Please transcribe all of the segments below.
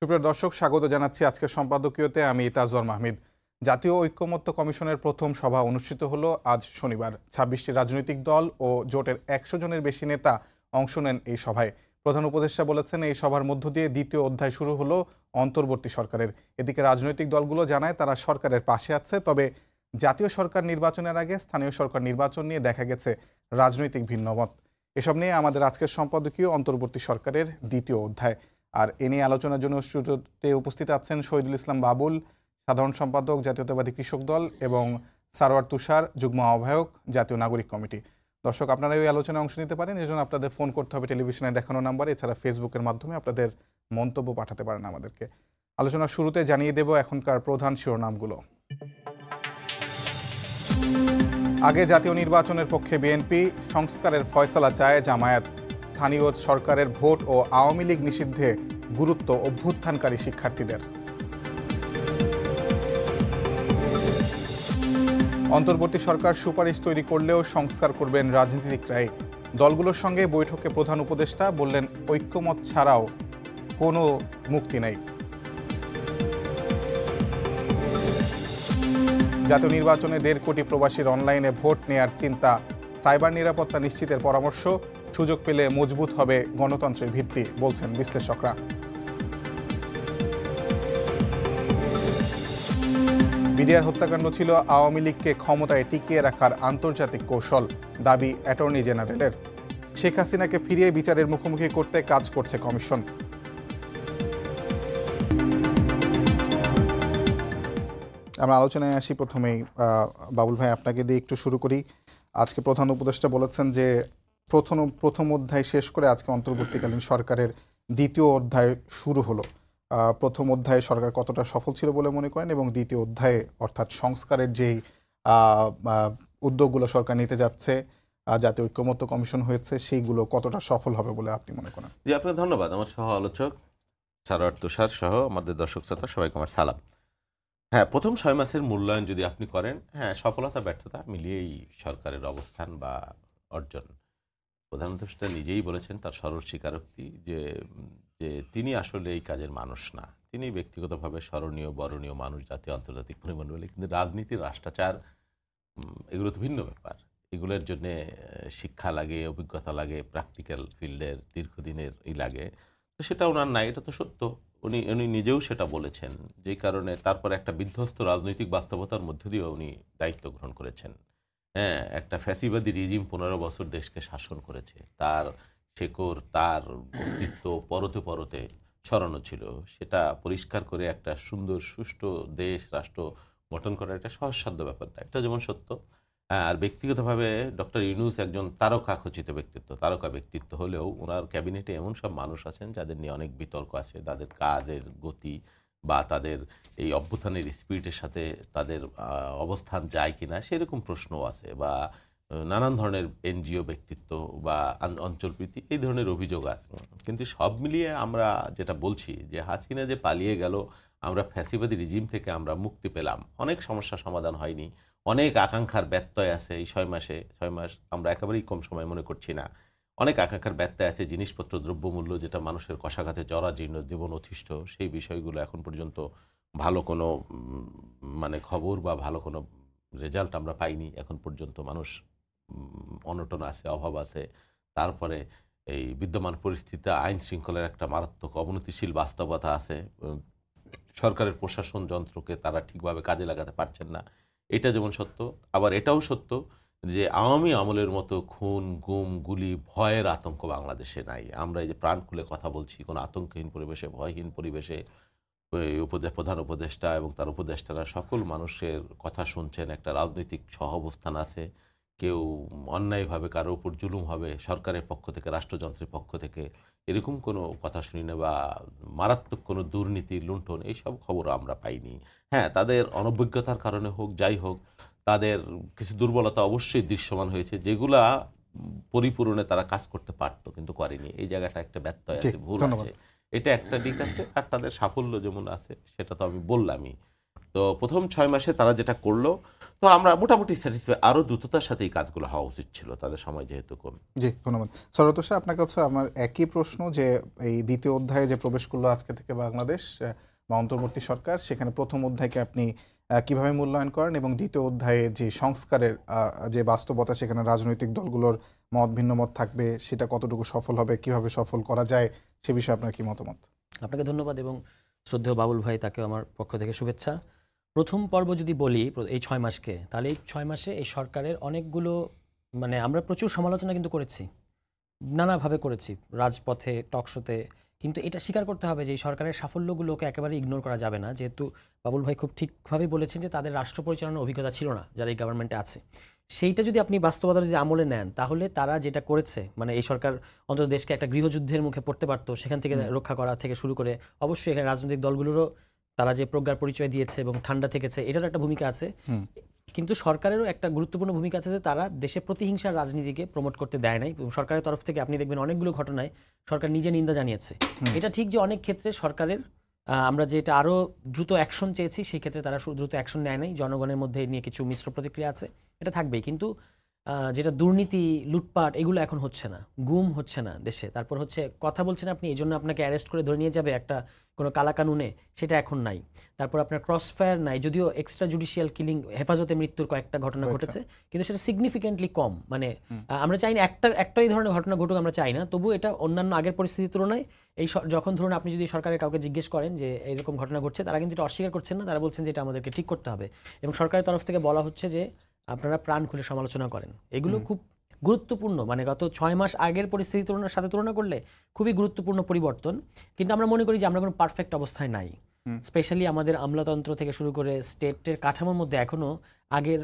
সুপ্রিয় দর্শক, স্বাগত জানাচ্ছি আজকের সম্পাদকীয়তে। আমি তাজওয়ার মাহমিদ। জাতীয় ঐক্যমত্য কমিশনের প্রথম সভা অনুষ্ঠিত হলো আজ শনিবার। ২৬টি রাজনৈতিক দল ও জোটের ১০০ জনের বেশি নেতা অংশ নেন এই সভায়। প্রধান উপদেষ্টা বলেছেন, এই সভার মধ্য দিয়ে দ্বিতীয় অধ্যায় শুরু হলো অন্তর্বর্তী সরকারের। এদিকে রাজনৈতিক দলগুলো জানায় তারা সরকারের পাশে আছে, তবে জাতীয় সরকার নির্বাচনের আগে স্থানীয় সরকার নির্বাচন নিয়ে দেখা গেছে রাজনৈতিক ভিন্নমত। এসব নিয়ে আমাদের আজকের সম্পাদকীয় অন্তর্বর্তী সরকারের দ্বিতীয় অধ্যায়। আর এ নিয়ে আলোচনার জন্য স্টুডিওতে উপস্থিত আছেন শহীদুল ইসলাম বাবুল, সাধারণ সম্পাদক জাতীয়তাবাদী কৃষক দল, এবং সারোয়ার তুষার, যুগ্ম আহ্বায়ক, জাতীয় নাগরিক কমিটি। দর্শক, আপনারা এই আলোচনায় অংশ নিতে পারেন। এজন্য আপনাদের ফোন করতে হবে টেলিভিশনে দেখানো নাম্বারে। এছাড়া ফেসবুকের মাধ্যমে আপনাদের মন্তব্য পাঠাতে পারেন আমাদেরকে। আলোচনার শুরুতে জানিয়ে দেব এখনকার প্রধান শিরোনামগুলো। আগে জাতীয় নির্বাচনের পক্ষে বিএনপি, সংস্কারের ফয়সালা চায় জামায়াত। স্থানীয় সরকারের ভোট ও আওয়ামী লীগ নিষিদ্ধে গুরুত্ব অভ্যুত্থানকারী শিক্ষার্থীদের। অন্তর্বর্তী সরকার সুপারিশ তৈরি করলেও সংস্কার করবেন রাজনীতিকরাই। দলগুলোর সঙ্গে বৈঠকে প্রধান উপদেষ্টা বললেন, ঐক্যমত ছাড়াও কোনো মুক্তি নেই। জাতীয় নির্বাচনে ১.৫ কোটি প্রবাসীর অনলাইনে ভোট নেয়ার চিন্তা। সাইবার নিরাপত্তা নিশ্চিতের পরামর্শ। সুযোগ পেলে মজবুত হবে গণতন্ত্রের ভিত্তি, বলছেন বিশ্লেষকরা। বিডিআর হত্যাকাণ্ড ছিল আওয়ামী লীগকে ক্ষমতায় টিকিয়ে রাখার আন্তর্জাতিক কৌশল, দাবি অ্যাটর্নি জেনারেলের। শেখ হাসিনাকে ফিরিয়ে বিচারের মুখোমুখি করতে কাজ করছে কমিশন। আমরা আলোচনায় আসি। প্রথমেই বাবুল ভাই, আপনাকে দিয়ে একটু শুরু করি। আজকে প্রধান উপদেষ্টা বলেছেন যে প্রথম অধ্যায় শেষ করে আজকে অন্তর্বর্তীকালীন সরকারের দ্বিতীয় অধ্যায় শুরু হলো। প্রথম অধ্যায়ে সরকার কতটা সফল ছিল বলে মনে করেন, এবং দ্বিতীয় অধ্যায়ে অর্থাৎ সংস্কারের যেই উদ্যোগগুলো সরকার নিতে যাচ্ছে, জাতীয় ঐক্যমত্য কমিশন হয়েছে, সেইগুলো কতটা সফল হবে বলে আপনি মনে করেন? জি, আপনাকে ধন্যবাদ। আমার সহ আলোচক সারোয়ার তুষার সহ আমাদের দর্শক শ্রোতা সবাইকে আমার সালাম। হ্যাঁ, প্রথম ৬ মাসের মূল্যায়ন যদি আপনি করেন, হ্যাঁ, সফলতা ব্যর্থতা মিলিয়েই সরকারের অবস্থান বা অর্জন। প্রধান উপদেষ্টা নিজেই বলেছেন তার সরল স্বীকারোক্তি যে যে তিনি আসলে এই কাজের মানুষ না। তিনি ব্যক্তিগতভাবে স্মরণীয় বরণীয় মানুষ জাতীয় আন্তর্জাতিক পরিমণ্ডলে, কিন্তু রাজনীতি রাষ্ট্রাচার এগুলো তো ভিন্ন ব্যাপার। এগুলোর জন্যে শিক্ষা লাগে, অভিজ্ঞতা লাগে, প্র্যাকটিক্যাল ফিল্ডের দীর্ঘদিনের লাগে। তো সেটা ওনার নাই, এটা তো সত্য। উনি নিজেও সেটা বলেছেন, যেই কারণে তারপর একটা বিধ্বস্ত রাজনৈতিক বাস্তবতার মধ্য দিয়ে উনি দায়িত্ব গ্রহণ করেছেন। হ্যাঁ, একটা ফ্যাসিবাদী রিজিম ১৫ বছর দেশকে শাসন করেছে। তার শেকড়, তার অস্তিত্ব পরতে পরতে ছড়ানো ছিল। সেটা পরিষ্কার করে একটা সুন্দর সুষ্ঠু দেশ রাষ্ট্র গঠন করা একটা সহজসাধ্য ব্যাপার না। এটা যেমন সত্য। আর ব্যক্তিগতভাবে ডক্টর ইউনূস একজন তারকাখচিত ব্যক্তিত্ব, তারকা ব্যক্তিত্ব হলেও ওনার ক্যাবিনেটে এমন সব মানুষ আছেন যাদের নিয়ে অনেক বিতর্ক আছে। তাদের কাজের গতি বা তাদের এই অভ্যুত্থানের স্পিরিটের সাথে তাদের অবস্থান যায় কিনা সেরকম প্রশ্নও আছে, বা নানান ধরনের এনজিও ব্যক্তিত্ব বা অঞ্চলপ্রীতি এই ধরনের অভিযোগ আছে। কিন্তু সব মিলিয়ে আমরা যেটা বলছি যে হাসিনা যে পালিয়ে গেল, আমরা ফ্যাসিবাদী রিজিম থেকে আমরা মুক্তি পেলাম, অনেক সমস্যা সমাধান হয়নি, অনেক আকাঙ্ক্ষার ব্যত্যয় আছে। এই ৬ মাস আমরা একেবারেই কম সময় মনে করছি না। অনেক আকাঙ্ক্ষার ব্যত্যয় আছে। জিনিসপত্র, দ্রব্যমূল্য যেটা মানুষের কষাঘাতে জরাজীর্ণ, জীবন অতিষ্ঠ, সেই বিষয়গুলো এখন পর্যন্ত ভালো কোনো মানে খবর বা ভালো কোনো রেজাল্ট আমরা পাইনি এখন পর্যন্ত। মানুষ অনটন আছে, অভাব আছে। তারপরে এই বিদ্যমান পরিস্থিতিতে আইন শৃঙ্খলার একটা মারাত্মক অবনতিশীল বাস্তবতা আছে। সরকারের প্রশাসন যন্ত্রকে তারা ঠিকভাবে কাজে লাগাতে পারছেন না। এটা যেমন সত্য, আবার এটাও সত্য যে আওয়ামী আমলের মতো খুন, গুম, গুলি, ভয়ের আতঙ্ক বাংলাদেশে নাই। আমরা এই যে প্রাণ খুলে কথা বলছি, কোনো আতঙ্কহীন পরিবেশে, ভয়হীন পরিবেশে প্রধান উপদেষ্টা এবং তার উপদেষ্টারা সকল মানুষের কথা শুনছেন। একটা রাজনৈতিক সহাবস্থান আছে। কেউ অন্যায়ভাবে কারো উপর জুলুম হবে সরকারের পক্ষ থেকে, রাষ্ট্রযন্ত্রের পক্ষ থেকে, এরকম কোনো কথা শুনি না, বা মারাত্মক কোনো দুর্নীতি, লুণ্ঠন, এইসব খবরও আমরা পাইনি। হ্যাঁ, তাদের অনভিজ্ঞতার কারণে হোক, যাই হোক, তাদের কিছু দুর্বলতা অবশ্যই দৃশ্যমান হয়েছে, যেগুলা পরিপূরণে তারা কাজ করতে পারতো কিন্তু করেনি। এই জায়গাটা একটা ব্যত্যয় আছে, ভুল আছে। এটা একটা দিক আছে। আর তাদের সাফল্য যেমন আছে সেটা তো আমি বললামই। তো প্রথম 6 মাসে তারা যেটা করলো, তো আমরা মোটামুটি স্যাটিসফাই। আরও দ্রুততার সাথে এই কাজগুলো হওয়া উচিত ছিল, তাদের সময় যেহেতু কম। জি, ধন্যবাদ। সৈয়দ তুষার, আপনার কাছে আমার একই প্রশ্ন যে এই দ্বিতীয় অধ্যায়ে যে প্রবেশ করলো আজকে থেকে বাংলাদেশ বা অন্তর্বর্তী সরকার, সেখানে প্রথম অধ্যায়কে আপনি কিভাবে মূল্যায়ন করেন, এবং দ্বিতীয় অধ্যায়ে যে সংস্কারের যে বাস্তবতা, সেখানে রাজনৈতিক দলগুলোর মত ভিন্ন মত থাকবে, সেটা কতটুকু সফল হবে, কিভাবে সফল করা যায়, সে বিষয়ে আপনার কি মতামত? আপনাকে ধন্যবাদ এবং শ্রদ্ধেয় বাবুল ভাই, তাকেও আমার পক্ষ থেকে শুভেচ্ছা। প্রথম পর্ব যদি বলি এই 6 মাসকে, তাহলে এই 6 মাসে এই সরকারের অনেকগুলো মানে আমরা প্রচুর সমালোচনা কিন্তু করেছি, নানাভাবে করেছি, রাজপথে, টকশোতে। কিন্তু এটা স্বীকার করতে হবে যে এই সরকারের সাফল্যগুলোকে একেবারে ইগনোর করা যাবে না, যেহেতু বাবুল ভাই খুব ঠিকভাবে বলেছেন যে তাদের রাষ্ট্র পরিচালনার অভিজ্ঞতা ছিল না যারা এই গভর্নমেন্টে আছে। সেইটা যদি আপনি বাস্তবতা যদি আমলে নেন, তাহলে তারা যেটা করেছে, মানে এই সরকার অন্তত দেশকে একটা গৃহযুদ্ধের মুখে পড়তে পারতো, সেখান থেকে রক্ষা করা থেকে শুরু করে, অবশ্যই এখানে রাজনৈতিক দলগুলোরও তারা যে প্রজ্ঞার পরিচয় দিয়েছে এবং ঠান্ডা থেকেছে, এটারও একটা ভূমিকা আছে। কিন্তু সরকারেরও একটা গুরুত্বপূর্ণ ভূমিকা আছে যে তারা দেশে প্রতিহিংসার রাজনীতিকে প্রমোট করতে দেয় নাই। সরকারের তরফ থেকে আপনি দেখবেন অনেকগুলো ঘটনায় সরকার নিজে নিন্দা জানিয়েছে। এটা ঠিক যে অনেক ক্ষেত্রে সরকারের আমরা যেটা আরও দ্রুত অ্যাকশন চেয়েছি, সেই ক্ষেত্রে তারা দ্রুত অ্যাকশন নেয় নাই। জনগণের মধ্যে নিয়ে কিছু মিশ্র প্রতিক্রিয়া আছে, এটা থাকবেই। কিন্তু যেটা দুর্নীতি, লুটপাট, এগুলো এখন হচ্ছে না, গুম হচ্ছে না দেশে। তারপর হচ্ছে কথা বলছেন আপনি, এই জন্য আপনাকে অ্যারেস্ট করে ধরে নিয়ে যাবে একটা কোনো কালাকানুনে, সেটা এখন নাই। তারপর আপনার ক্রস ফায়ার নাই, যদিও এক্সট্রা জুডিশিয়াল কিলিং, হেফাজতে মৃত্যুর কয়েকটা ঘটনা ঘটেছে, কিন্তু সেটা সিগনিফিকেন্টলি কম। মানে আমরা চাই না একটাই ধরনের ঘটনা ঘটুক, আমরা চাই না, তবু এটা অন্যান্য আগের পরিস্থিতির তুলনায় এই যখন ধরুন আপনি যদি সরকারের কাউকে জিজ্ঞেস করেন যে এরকম ঘটনা ঘটছে, তারা কিন্তু এটা অস্বীকার করছেন না, তারা বলছেন যে এটা আমাদেরকে ঠিক করতে হবে। এবং সরকারের তরফ থেকে বলা হচ্ছে যে আপনারা প্রাণ খুলে সমালোচনা করেন, এগুলো খুব গুরুত্বপূর্ণ। মানে গত 6 মাস আগের পরিস্থিতি সাথে তুলনা করলে খুবই গুরুত্বপূর্ণ পরিবর্তন। কিন্তু আমরা মনে করি যে আমরা কোনো পারফেক্ট অবস্থায় নাই। স্পেশালি আমাদের আমলাতন্ত্র থেকে শুরু করে স্টেটের কাঠামোর মধ্যে এখনও আগের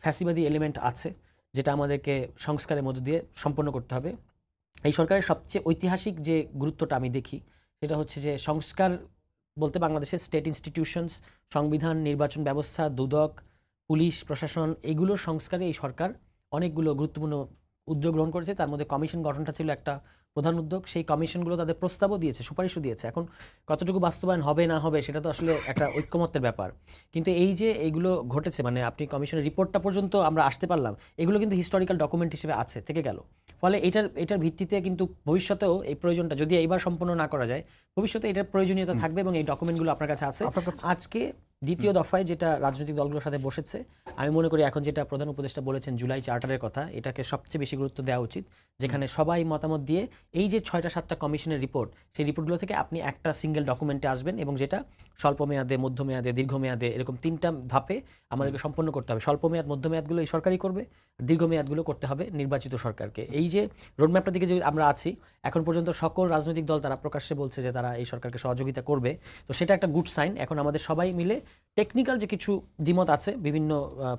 ফ্যাসিবাদী এলিমেন্ট আছে, যেটা আমাদেরকে সংস্কারের মধ্য দিয়ে সম্পন্ন করতে হবে। এই সরকারের সবচেয়ে ঐতিহাসিক যে গুরুত্বটা আমি দেখি, সেটা হচ্ছে যে সংস্কার বলতে বাংলাদেশের স্টেট ইনস্টিটিউশনস, সংবিধান, নির্বাচন ব্যবস্থা, দুদক, পুলিশ প্রশাসন, এগুলোর সংস্কারে এই সরকার অনেকগুলো গুরুত্বপূর্ণ উদ্যোগ গ্রহণ করেছে। তার মধ্যে কমিশন গঠনটা ছিল একটা প্রধান উদ্যোগ। সেই কমিশনগুলো তাদের প্রস্তাবও দিয়েছে, সুপারিশও দিয়েছে। এখন কতটুকু বাস্তবায়ন হবে না হবে সেটা তো আসলে একটা ঐক্যমত্যের ব্যাপার। কিন্তু এই যে এইগুলো ঘটেছে, মানে আপনি কমিশনের রিপোর্টটা পর্যন্ত আমরা আসতে পারলাম, এগুলো কিন্তু হিস্টোরিক্যাল ডকুমেন্ট হিসেবে আছে, থেকে গেল। ফলে এটার ভিত্তিতে কিন্তু ভবিষ্যতেও এই প্রয়োজনটা, যদি এইবার সম্পন্ন না করা যায়, ভবিষ্যতে এটার প্রয়োজনীয়তা থাকবে এবং এই ডকুমেন্টগুলো আপনার কাছে আছে। আজকে দ্বিতীয় দফায় যেটা রাজনৈতিক দলগুলোর সাথে বসেছে, আমি মনে করি এখন যেটা প্রধান উপদেষ্টা বলেছেন জুলাই চার্টারের কথা, এটাকে সবচেয়ে বেশি গুরুত্ব দেওয়া উচিত, যেখানে সবাই মতামত দিয়ে এই যে 6টা-7টা কমিশনের রিপোর্ট, সেই রিপোর্টগুলো থেকে আপনি একটা সিঙ্গেল ডকুমেন্টে আসবেন, এবং যেটা স্বল্প মেয়াদে, মধ্যমেয়াদে, দীর্ঘমেয়াদে, এরকম 3টা ধাপে আমাদেরকে সম্পন্ন করতে হবে। স্বল্প মেয়াদ, মধ্যমেয়াদগুলো এই সরকারই করবে, দীর্ঘমেয়াদগুলো করতে হবে নির্বাচিত সরকারকে। এই যে রোডম্যাপটার দিকে যে আমরা আছি, এখন পর্যন্ত সকল রাজনৈতিক দল তারা প্রকাশ্যে বলছে যে তারা এই সরকারকে সহযোগিতা করবে, তো সেটা একটা গুড সাইন। এখন আমাদের সবাই মিলে টেকনিক্যাল যে কিছু দ্বিমত আছে বিভিন্ন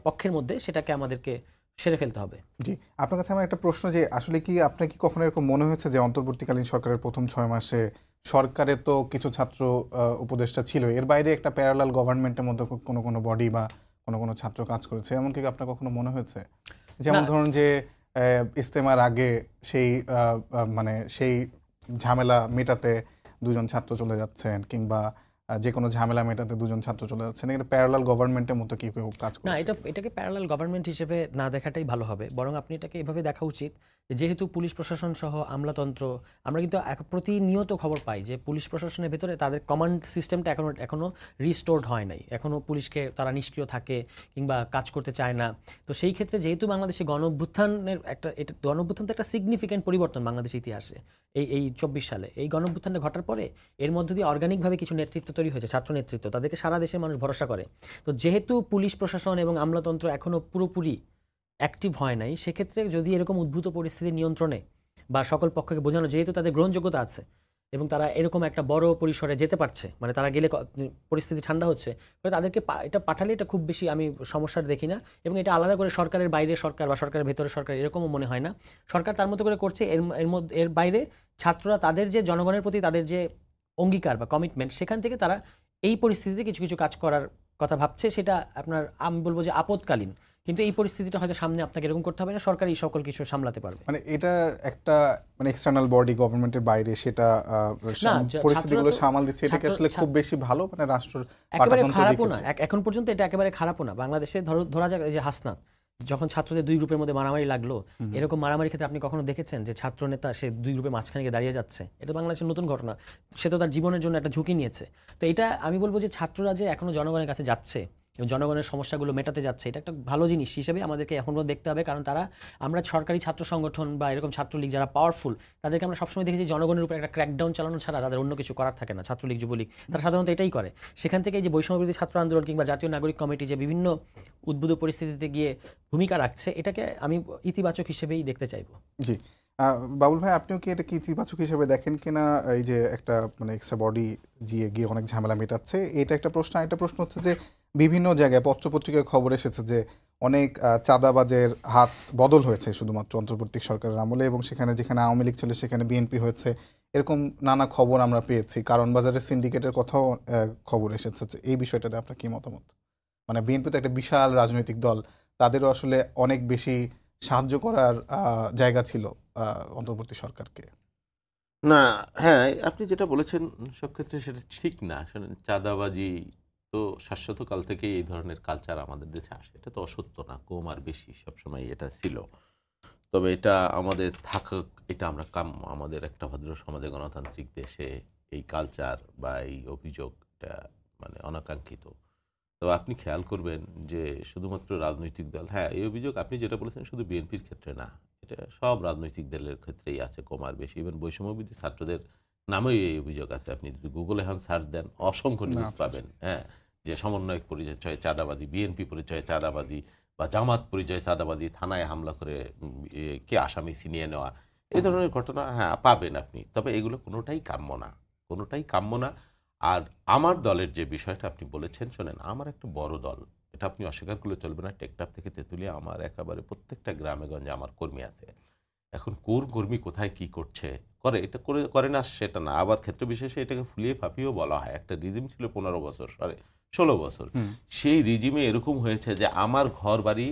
পক্ষের মধ্যে, সেটাকে আমাদেরকে সেরে ফেলতে হবে। জি, আপনার কাছে আমার একটা প্রশ্ন, যে আসলে কি আপনার কি কখনো এরকম মনে হয়েছে যে অন্তর্বর্তীকালীন সরকারের প্রথম 6 মাসে সরকারে তো কিছু ছাত্র উপদেষ্টা ছিল, এর বাইরে একটা প্যারালাল গভর্নমেন্টের মধ্যে কোনো বডি বা কোনো ছাত্র কাজ করেছে, এমন কি আপনার কখনো মনে হয়েছে? যেমন ধরুন যে ইজতেমার আগে সেই মানে সেই ঝামেলা মেটাতে দুজন ছাত্র চলে যাচ্ছেন, কিংবা যে কোনো ঝামেলা মেটাতে দুজন ছাত্র চলে যাচ্ছেন, এটা প্যারালাল গভর্নমেন্টের মতো কি কেউ কাজ করে? না, এটাকে প্যারালাল গভর্নমেন্ট হিসেবে না দেখাটাই ভালো হবে। বরং আপনি এটাকে এভাবে দেখা উচিত, যেহেতু পুলিশ প্রশাসন সহ আমলাতন্ত্র, আমরা কিন্তু প্রতিনিয়ত খবর পাই যে পুলিশ প্রশাসনের ভেতরে তাদের কমান্ড সিস্টেমটা এখনো রিস্টোর্ড হয় নাই। এখনও পুলিশকে তারা নিষ্ক্রিয় থাকে কিংবা কাজ করতে চায় না। তো সেই ক্ষেত্রে যেহেতু বাংলাদেশে গণঅভ্যুত্থানের গণঅভ্যুত্থান তো একটা সিগনিফিক্যান্ট পরিবর্তন বাংলাদেশের ইতিহাসে, এই 24 সালে এই গণঅভ্যুত্থানটা ঘটার পরে এর মধ্য দিয়ে অর্গানিকভাবে কিছু নেতৃত্ব তৈরি হয়েছে, ছাত্র নেতৃত্ব, তাদেরকে সারা দেশের মানুষ ভরসা করে। তো যেহেতু পুলিশ প্রশাসন এবং আমলাতন্ত্র এখনও পুরোপুরি অ্যাক্টিভ হয় নাই, সেক্ষেত্রে যদি এরকম উদ্ভূত পরিস্থিতি নিয়ন্ত্রণে বা সকল পক্ষকে বোঝানো, যেহেতু তাদের গ্রহণযোগ্যতা আছে এবং তারা এরকম একটা বড় পরিসরে যেতে পারছে, মানে তারা গেলে পরিস্থিতি ঠান্ডা হচ্ছে, ফলে তাদেরকে এটা পাঠালে এটা খুব বেশি আমি সমস্যার দেখি না। এবং এটা আলাদা করে সরকারের বাইরে সরকার বা সরকারের ভেতরে সরকার এরকমও মনে হয় না। সরকার তার মতো করে করছে, এর বাইরে ছাত্ররা তাদের যে জনগণের প্রতি তাদের যে অঙ্গীকার বা কমিটমেন্ট, সেখান থেকে তারা এই পরিস্থিতিতে কিছু কিছু কাজ করার কথা ভাবছে। সেটা আপনার আমি বলবো যে আপদকালীন, কিন্তু এই পরিস্থিতিটা হয়তো সামনে আপনাকে এরকম করতে হবে না, সরকারই সকল কিছু সামলাতে পারবে। মানে এটা একটা মানে এক্সটার্নাল বডি গভর্নমেন্টের বাইরে সেটা পরিস্থিতিগুলো সামাল দিচ্ছে, এটা কি আসলে খুব বেশি ভালো মানে রাষ্ট্রের একেবারে খারাপও না, এখন পর্যন্ত এটা একেবারে খারাপও না। বাংলাদেশে ধরা যাক এই যে হাসনাত যখন ছাত্রদের দুই গ্রুপের মধ্যে মারামারি লাগলো, এরকম মারামারি ক্ষেত্রে আপনি কখনো দেখেছেন যে ছাত্র নেতা সে দুই গ্রুপের মাঝখানে গিয়ে দাঁড়িয়ে যাচ্ছে? এটা বাংলাদেশের নতুন ঘটনা, সে তো তার জীবনের জন্য একটা ঝুঁকি নিয়েছে। তো এটা আমি বলবো যে ছাত্ররা যে এখনো জনগণের কাছে যাচ্ছে এবং জনগণের সমস্যাগুলো মেটাতে যাচ্ছে, এটা একটা ভালো জিনিস হিসেবে আমাদেরকে এখনও দেখতে হবে। কারণ আমরা সরকারি ছাত্র সংগঠন বা এরকম ছাত্রলীগ যারা পাওয়ারফুল, তাদেরকে আমরা সবসময় দেখেছি জনগণের উপর একটা ক্র্যাকডাউন চালানো ছাড়া তাদের অন্য কিছু করার থাকে না। ছাত্রলীগ যুবলীগ তারা সাধারণত এটাই করে। সেখান থেকে যে বৈষম্যবিরোধী ছাত্র আন্দোলন কিংবা জাতীয় নাগরিক কমিটি যে বিভিন্ন উদ্ভুত পরিস্থিতিতে গিয়ে ভূমিকা রাখছে, এটাকে আমি ইতিবাচক হিসেবেই দেখতে চাইবো। জি, বাবুল ভাই, আপনিও কি এটা কি ইতিবাচক হিসেবে দেখেন কিনা? এই যে একটা মানে এক্সট্রা বডি গিয়ে অনেক ঝামেলা মেটাচ্ছে, এটা একটা প্রশ্ন। একটা প্রশ্ন হচ্ছে যে বিভিন্ন জায়গায় পত্রপত্রিকায় খবর এসেছে যে অনেক চাঁদাবাজের হাত বদল হয়েছে শুধুমাত্র অন্তর্বর্তী সরকারের আমলে, এবং সেখানে যেখানে আওয়ামী লীগ ছিল সেখানে বিএনপি হয়েছে, এরকম নানা খবর আমরা পেয়েছি। কারণ বাজারের সিন্ডিকেটের কথাও খবর এসেছে। এই বিষয়টাতে আপনার কি মতামত? মানে বিএনপি তো একটা বিশাল রাজনৈতিক দল, তাদেরও আসলে অনেক বেশি সাহায্য করার জায়গা ছিল অন্তর্বর্তী সরকারকে। না, হ্যাঁ, আপনি যেটা বলেছেন সব ক্ষেত্রে সেটা ঠিক না। শোনেন, চাঁদাবাজি তো শাশ্বতকাল থেকেই এই ধরনের কালচার আমাদের দেশে আসে, এটা তো অসত্য না। কম আর বেশি সবসময় এটা ছিল। তবে এটা আমাদের থাকুক, এটা আমরা কাম্য। আমাদের একটা ভদ্র সমাজে, গণতান্ত্রিক দেশে এই কালচার বা এই অভিযোগ এটা মানে অনাকাঙ্ক্ষিত। তো আপনি খেয়াল করবেন যে শুধুমাত্র রাজনৈতিক দল, হ্যাঁ, এই অভিযোগ আপনি যেটা বলেছেন শুধু বিএনপির ক্ষেত্রে না, এটা সব রাজনৈতিক দলের ক্ষেত্রেই আছে কম আর বেশি। ইভেন বৈষম্যবিরোধী ছাত্রদের নামেও এই অভিযোগ আছে। আপনি যদি গুগলে এখন সার্চ দেন অসংখ্য নিউজ পাবেন, হ্যাঁ, যে সমন্বয়ক পরিচয় চাঁদাবাজি, বিএনপি পরিচয় চাঁদাবাজি বা জামাত পরিচয় চাঁদাবাজি, থানায় হামলা করে কে আসামি ছিনিয়ে নেওয়া, এই ধরনের ঘটনা হ্যাঁ পাবেন আপনি। তবে এগুলো কোনোটাই কাম্য না, কোনোটাই কাম্য না। আর আমার দলের যে বিষয়টা আপনি বলেছেন, শোনেন, আমার একটা বড় দল, এটা আপনি অস্বীকার করলে চলবে না। টেকটাপ থেকে তেঁতুলিয়া আমার একেবারে প্রত্যেকটা গ্রামে গঞ্জে আমার কর্মী আছে। এখন কোন কর্মী কোথায় কি করছে এটা করে না সেটা না, আবার ক্ষেত্র বিশেষে এটাকে ফুলিয়ে ফাঁপিয়েও বলা হয়। একটা রিজিম ছিল 15 বছর, 16 বছর, সেই রিজিমে এরকম হয়েছে যে আমার ঘর বাড়ি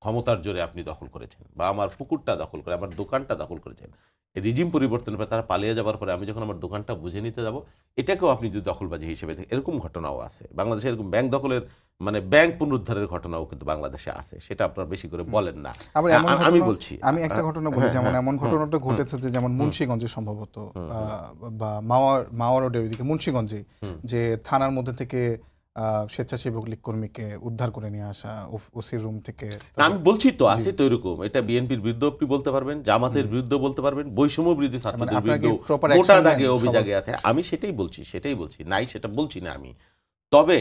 ক্ষমতার জোরে আপনি দখল করেছেন, বা আমার পুকুরটা দখল করে, আমার দোকানটা দখল করেছেন। রিজিম পরিবর্তনের পরে তারা পালিয়ে যাওয়ার পরে আমি যখন আমার দোকানটা বুঝে নিতে যাব, এটাকেও আপনি যদি দখলবাজি হিসেবে দেখেন, এরকম ঘটনাও আছে বাংলাদেশে। এরকম ব্যাংক দখলের মানে ব্যাংক পুনরুদ্ধারের ঘটনাও কিন্তু বাংলাদেশে আছে, সেটা আপনারা বেশি করে বলেন না। আমি বলছি, আমি একটা ঘটনা বলি, যেমন এমন ঘটনাটা ঘটেছে যে যেমন মুন্সিগঞ্জে সম্ভবত বা মাওয়া রোডের ওইদিকে মুন্সিগঞ্জে, যে থানার মধ্যে থেকে স্বেচ্ছাসেবক লীগ কর্মীকে উদ্ধার করে নিয়ে আসা ওসির রুম থেকে। আমি বলছি তো আছে তো এরকম। এটা বিএনপির বিরুদ্ধে আপনি বলতে পারবেন, জামাতের বিরুদ্ধে বলতে পারবেন, বৈষম্য বিরোধী ছাত্রদের বিরুদ্ধে মোটা দাগে অভিযোগে আছে। আমি সেটাই বলছি নাই সেটা বলছি না আমি। তবে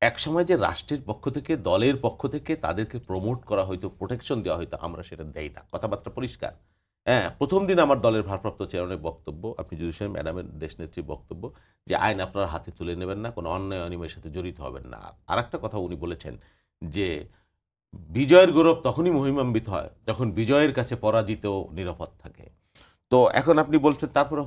একসময় যে রাষ্ট্রের পক্ষ থেকে, দলের পক্ষ থেকে তাদেরকে প্রমোট করা হয়তো, প্রোটেকশন দেওয়া হয়তো, আমরা সেটা দেই না। কথাবার্তা পরিষ্কার। হ্যাঁ, প্রথম দিন আমার দলের ভারপ্রাপ্ত চেয়ারম্যানের বক্তব্য, আপনি যদি শুনেন ম্যাডামের দেশনেত্রীর বক্তব্য, যে আইন আপনার হাতে তুলে নেবেন না, কোনো অন্যায় অনিয়মের সাথে জড়িত হবেন না। আর একটা কথা উনি বলেছেন যে বিজয়ের গৌরব তখনই মহিমান্বিত হয় যখন বিজয়ের কাছে পরাজিত নিরাপদ থাকে। তো এখন আপনি বলছেন তারপরে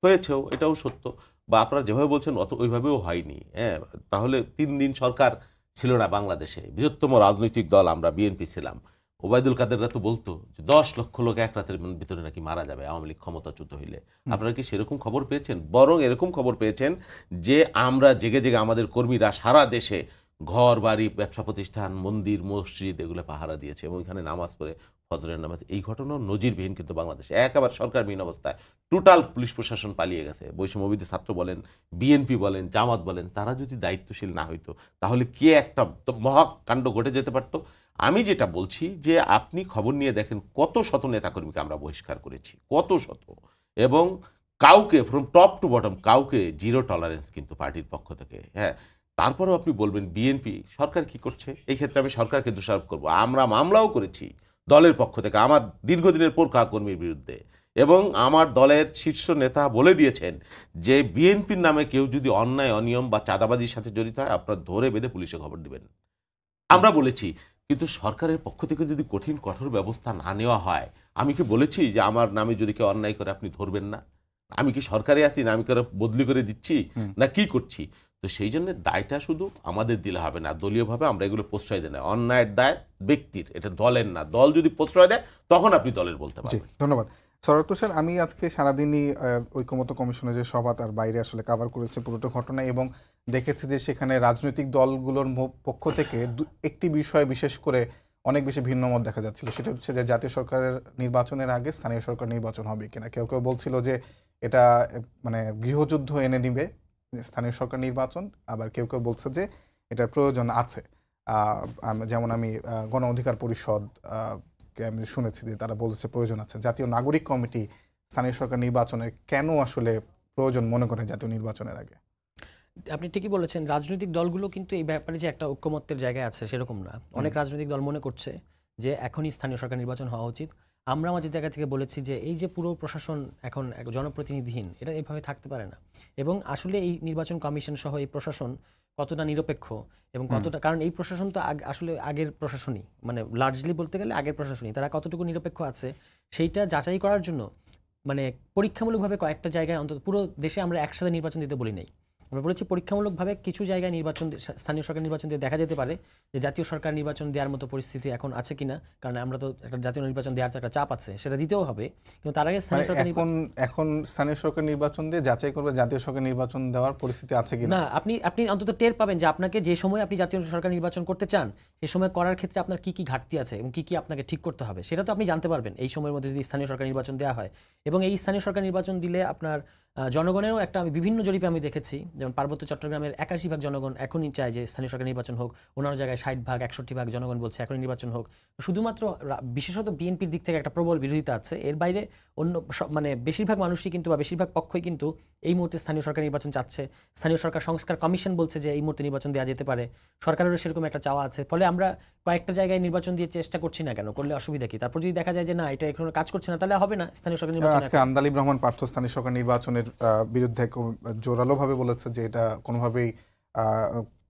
হয়েছেও, এটাও সত্য, বা আপনারা যেভাবে বলছেন ওইভাবেও হয়নি। হ্যাঁ, তাহলে 3 দিন সরকার ছিল না বাংলাদেশে, বৃহত্তম রাজনৈতিক দল আমরা বিএনপি ছিলাম। ওবায়দুল কাদেররা তো বলতো যে 10 লক্ষ লোক এক রাতের ভিতরে নাকি মারা যাবে আওয়ামী লীগ ক্ষমতাচ্যুত হইলে। আপনারা কি সেরকম খবর পেয়েছেন? বরং এরকম খবর পেয়েছেন যে আমরা জেগে জেগে আমাদের কর্মীরা সারা দেশে ঘর বাড়ি, ব্যবসা প্রতিষ্ঠান, মন্দির, মসজিদ এগুলো পাহারা দিয়েছে এবং ওইখানে নামাজ পড়ে, ফজরের নামাজ। এই ঘটনাও নজিরবিহীন কিন্তু বাংলাদেশে, একেবারে সরকারবিহীন অবস্থায় টোটাল পুলিশ প্রশাসন পালিয়ে গেছে। বৈষম্যবিরোধী ছাত্র বলেন, বিএনপি বলেন, জামাত বলেন, তারা যদি দায়িত্বশীল না হইতো তাহলে কি একটা মহাকাণ্ড ঘটে যেতে পারতো। আমি যেটা বলছি যে আপনি খবর নিয়ে দেখেন কত শত নেতাকর্মীকে আমরা বহিষ্কার করেছি, কত শত, এবং কাউকে ফ্রম টপ টু বটম কাউকে জিরো টলারেন্স কিন্তু পার্টির পক্ষ থেকে। হ্যাঁ, তারপরেও আপনি বলবেন বিএনপি সরকার কি করছে, এই ক্ষেত্রে আমি সরকারকে দোষারোপ করব। আমরা মামলাও করেছি দলের পক্ষ থেকে আমার দীর্ঘদিনের পোরকা কর্মীর বিরুদ্ধে, এবং আমার দলের শীর্ষ নেতা বলে দিয়েছেন যে বিএনপির নামে কেউ যদি অন্যায় অনিয়ম বা চাঁদাবাজির সাথে জড়িত হয় আপনারা ধরে বেঁধে পুলিশে খবর দিবেন, আমরা বলেছি। কিন্তু সরকারের পক্ষ থেকে যদি কঠোর ব্যবস্থা না নেওয়া হয়, আমি কি বলেছি যে আমার নামে যদি কেউ অন্যায় করে আপনি ধরবেন না? আমি কি সরকারে আছি না আমি কারো বদলি করে দিচ্ছি না কি করছি? তো সেই জন্য দায়টা শুধু আমাদের দিলে হবে না, দলীয়ভাবে আমরা এগুলো প্রশ্রয় দিই না। অন্যায়ের দায় ব্যক্তির, এটা দলের না। দল যদি প্রশ্রয় দেয় তখন আপনি দলের বলতে জি, পারবেন। ধন্যবাদ। সরোয়ার তুষার, আমি আজকে সারাদিনই ঐকমত্য কমিশনের যে সভা তার বাইরে আসলে কাভার করেছে পুরোটা ঘটনা, এবং দেখেছি যে সেখানে রাজনৈতিক দলগুলোর পক্ষ থেকে একটি বিষয়ে বিশেষ করে অনেক বেশি ভিন্ন মত দেখা যাচ্ছিল। সেটা হচ্ছে যে জাতীয় সরকারের নির্বাচনের আগে স্থানীয় সরকার নির্বাচন হবে কিনা। কেউ কেউ বলছিল যে এটা মানে গৃহযুদ্ধ এনে দিবে স্থানীয় সরকার নির্বাচন, আবার কেউ কেউ বলছে যে এটার প্রয়োজন আছে। যেমন আমি গণ অধিকার পরিষদ আমি শুনেছি যে তারা বলেছে প্রয়োজন আছে। জাতীয় নাগরিক কমিটি স্থানীয় সরকার নির্বাচনের কেন আসলে প্রয়োজন মনে করে জাতীয় নির্বাচনের আগে? আপনি ঠিকই বলেছেন, রাজনৈতিক দলগুলো কিন্তু এই ব্যাপারে যে একটা ঐক্যমত্যের জায়গায় আছে সেরকম না। অনেক রাজনৈতিক দল মনে করছে যে এখনই স্থানীয় সরকার নির্বাচন হওয়া উচিত। আমরা আমাদের জায়গা থেকে বলেছি যে এই যে পুরো প্রশাসন এখন এক জনপ্রতিনিধিহীন, এটা এইভাবে থাকতে পারে না। এবং আসলে এই নির্বাচন কমিশন সহ এই প্রশাসন কতটা নিরপেক্ষ এবং কতটা, কারণ এই প্রশাসন তো আসলে আগের প্রশাসনই, মানে লার্জলি বলতে গেলে আগের প্রশাসনই, তারা কতটুকু নিরপেক্ষ আছে সেইটা যাচাই করার জন্য মানে পরীক্ষামূলকভাবে কয়েকটা জায়গায়, অন্তত পুরো দেশে আমরা একসাথে নির্বাচন দিতে বলি নাই। আমরা বলেছি পরীক্ষামূলকভাবে কিছু জায়গায় নির্বাচন, স্থানীয় সরকার নির্বাচন দিয়ে দেখা যেতে পারে যে জাতীয় সরকার নির্বাচন দেওয়ার মতো পরিস্থিতি এখন আছে কিনা, কারণ আমরা তো একটা জাতীয় নির্বাচন দেওয়ার তো একটা চাপ আছে, সেটা দিতেও হবে। কিন্তু তার আগে স্থানীয় সরকার এখন স্থানীয় সরকার নির্বাচন দিয়ে যাচাই করবে জাতীয় সরকার নির্বাচন দেওয়ার পরিস্থিতি আছে কিনা। না, আপনি অন্তত টের পাবেন যে আপনাকে যে সময় আপনি জাতীয় সরকার নির্বাচন করতে চান সেই সময় করার ক্ষেত্রে আপনার কি কি ঘাটতি আছে এবং কি কি আপনাকে ঠিক করতে হবে, সেটা তো আপনি জানতে পারবেন এই সময়ের মধ্যে যদি স্থানীয় সরকার নির্বাচন দেওয়া হয়। এবং এই স্থানীয় সরকার নির্বাচন দিলে আপনার জনগণেরও একটা, আমি বিভিন্ন জরিপে আমি দেখেছি, যেমন পার্বত্য চট্টগ্রামের 81% জনগণ এখনই চায় যে স্থানীয় সরকার নির্বাচন হোক, অন্যান্য জায়গায় 60% 61% জনগণ বলছে এখনই নির্বাচন হোক। শুধুমাত্র বিশেষত বিএনপির দিক থেকে একটা প্রবল বিরোধিতা আছে, এর বাইরে অন্য মানে বেশিরভাগ মানুষই কিন্তু বা বেশিরভাগ পক্ষই কিন্তু এই মুহূর্তে স্থানীয় সরকার নির্বাচন চাচ্ছে। স্থানীয় সরকার সংস্কার কমিশন বলছে যে এই মুহূর্তে নির্বাচন দেওয়া যেতে পারে, সরকারেরও সেরকম একটা চাওয়া আছে। ফলে আমরা কয়েকটা জায়গায় নির্বাচন দিয়ে চেষ্টা করছি না কেন, করলে অসুবিধা কি? তারপর যদি দেখা যায় যে না এটা এখনো কাজ করছে না, তাহলে হবে না স্থানীয় সরকার নির্বাচন। আজকে আন্দালিব রহমান পার্থ স্থানীয় সরকার নির্বাচনের বিরুদ্ধে জোরালোভাবে বলেছে যে এটা কোনোভাবেই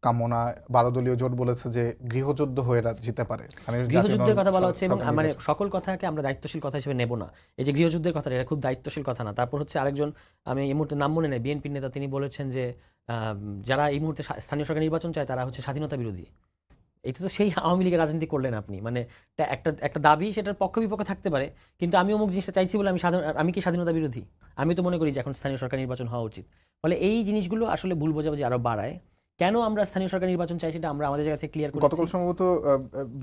কামনা, 12 দলীয় জোট বলেছে যে গৃহযুদ্ধ হয়ে যেতে পারে। গৃহযুদ্ধের কথা বলা হচ্ছে এবং মানে সকল কথাকে আমরা দায়িত্বশীল কথা হিসেবে নেব না। এই যে গৃহযুদ্ধের কথাটা, এটা খুব দায়িত্বশীল কথা না। তারপর হচ্ছে আরেকজন, আমি এই মুহূর্তে নাম মনে নেই, বিএনপির নেতা, তিনি বলেছেন যে যারা এই মুহূর্তে স্থানীয় সরকার নির্বাচন চায় তারা হচ্ছে স্বাধীনতা বিরোধী। এটা তো সেই আওয়ামী লীগের রাজনীতি করলেন আপনি, মানে একটা দাবি, সেটার পক্ষ বিপক্ষ থাকতে পারে, কিন্তু আমি অমুক জিনিসটা চাইছি বলে আমি কি স্বাধীনতা বিরোধী? আমি তো মনে করি যে এখন স্থানীয় সরকার নির্বাচন হওয়া উচিত। ফলে এই জিনিসগুলো আসলে ভুল বোঝাবুঝি আরো বাড়ায়। কেন আমরা স্থানীয় সরকার নির্বাচন চাই সেটা আমরা আমাদের জায়গা থেকে ক্লিয়ার করি। গতকাল সম্ভবত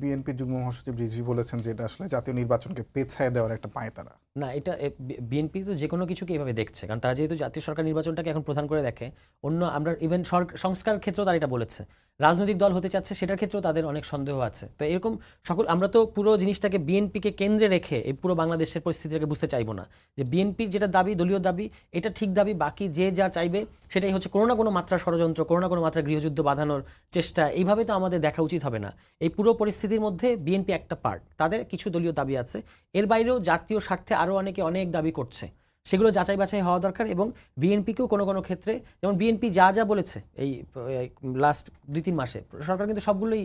বিএনপি যুগ্ম মহাসচিব রিজভী বলেছেন যে এটা আসলে জাতীয় নির্বাচনকে পেছায় দেওয়ার একটা পায়তারা। না, এটা বিএনপি তো যে কোনো কিছুকে এভাবে দেখছে, কারণ তারা যেহেতু জাতীয় সরকার নির্বাচনটাকে এখন প্রধান করে দেখে। অন্য আমরা ইভেন সংস্কার ক্ষেত্রেও তারা এটা বলেছে, রাজনৈতিক দল হতে চাচ্ছে সেটার ক্ষেত্রেও তাদের অনেক সন্দেহ আছে। তো এরকম সকল, আমরা তো পুরো জিনিসটাকে বিএনপিকে কেন্দ্রে রেখে এই পুরো বাংলাদেশের পরিস্থিতিটাকে বুঝতে চাইবো না যে বিএনপির যেটা দাবি, দলীয় দাবি, এটা ঠিক দাবি, বাকি যে যা চাইবে সেটাই হচ্ছে কোনো না কোনো মাত্রা ষড়যন্ত্র, কোনো না কোনো মাত্রা গৃহযুদ্ধ বাঁধানোর চেষ্টা। এইভাবে তো আমাদের দেখা উচিত হবে না। এই পুরো পরিস্থিতির মধ্যে বিএনপি একটা পার্ট, তাদের কিছু দলীয় দাবি আছে, এর বাইরেও জাতীয় স্বার্থে আরও অনেকে অনেক দাবি করছে, সেগুলো যাচাই বাছাই হওয়া দরকার। এবং বিএনপিকেও কোনো কোনো ক্ষেত্রে, যেমন বিএনপি যা যা বলেছে এই লাস্ট 2-3 মাসে, সরকার কিন্তু সবগুলোই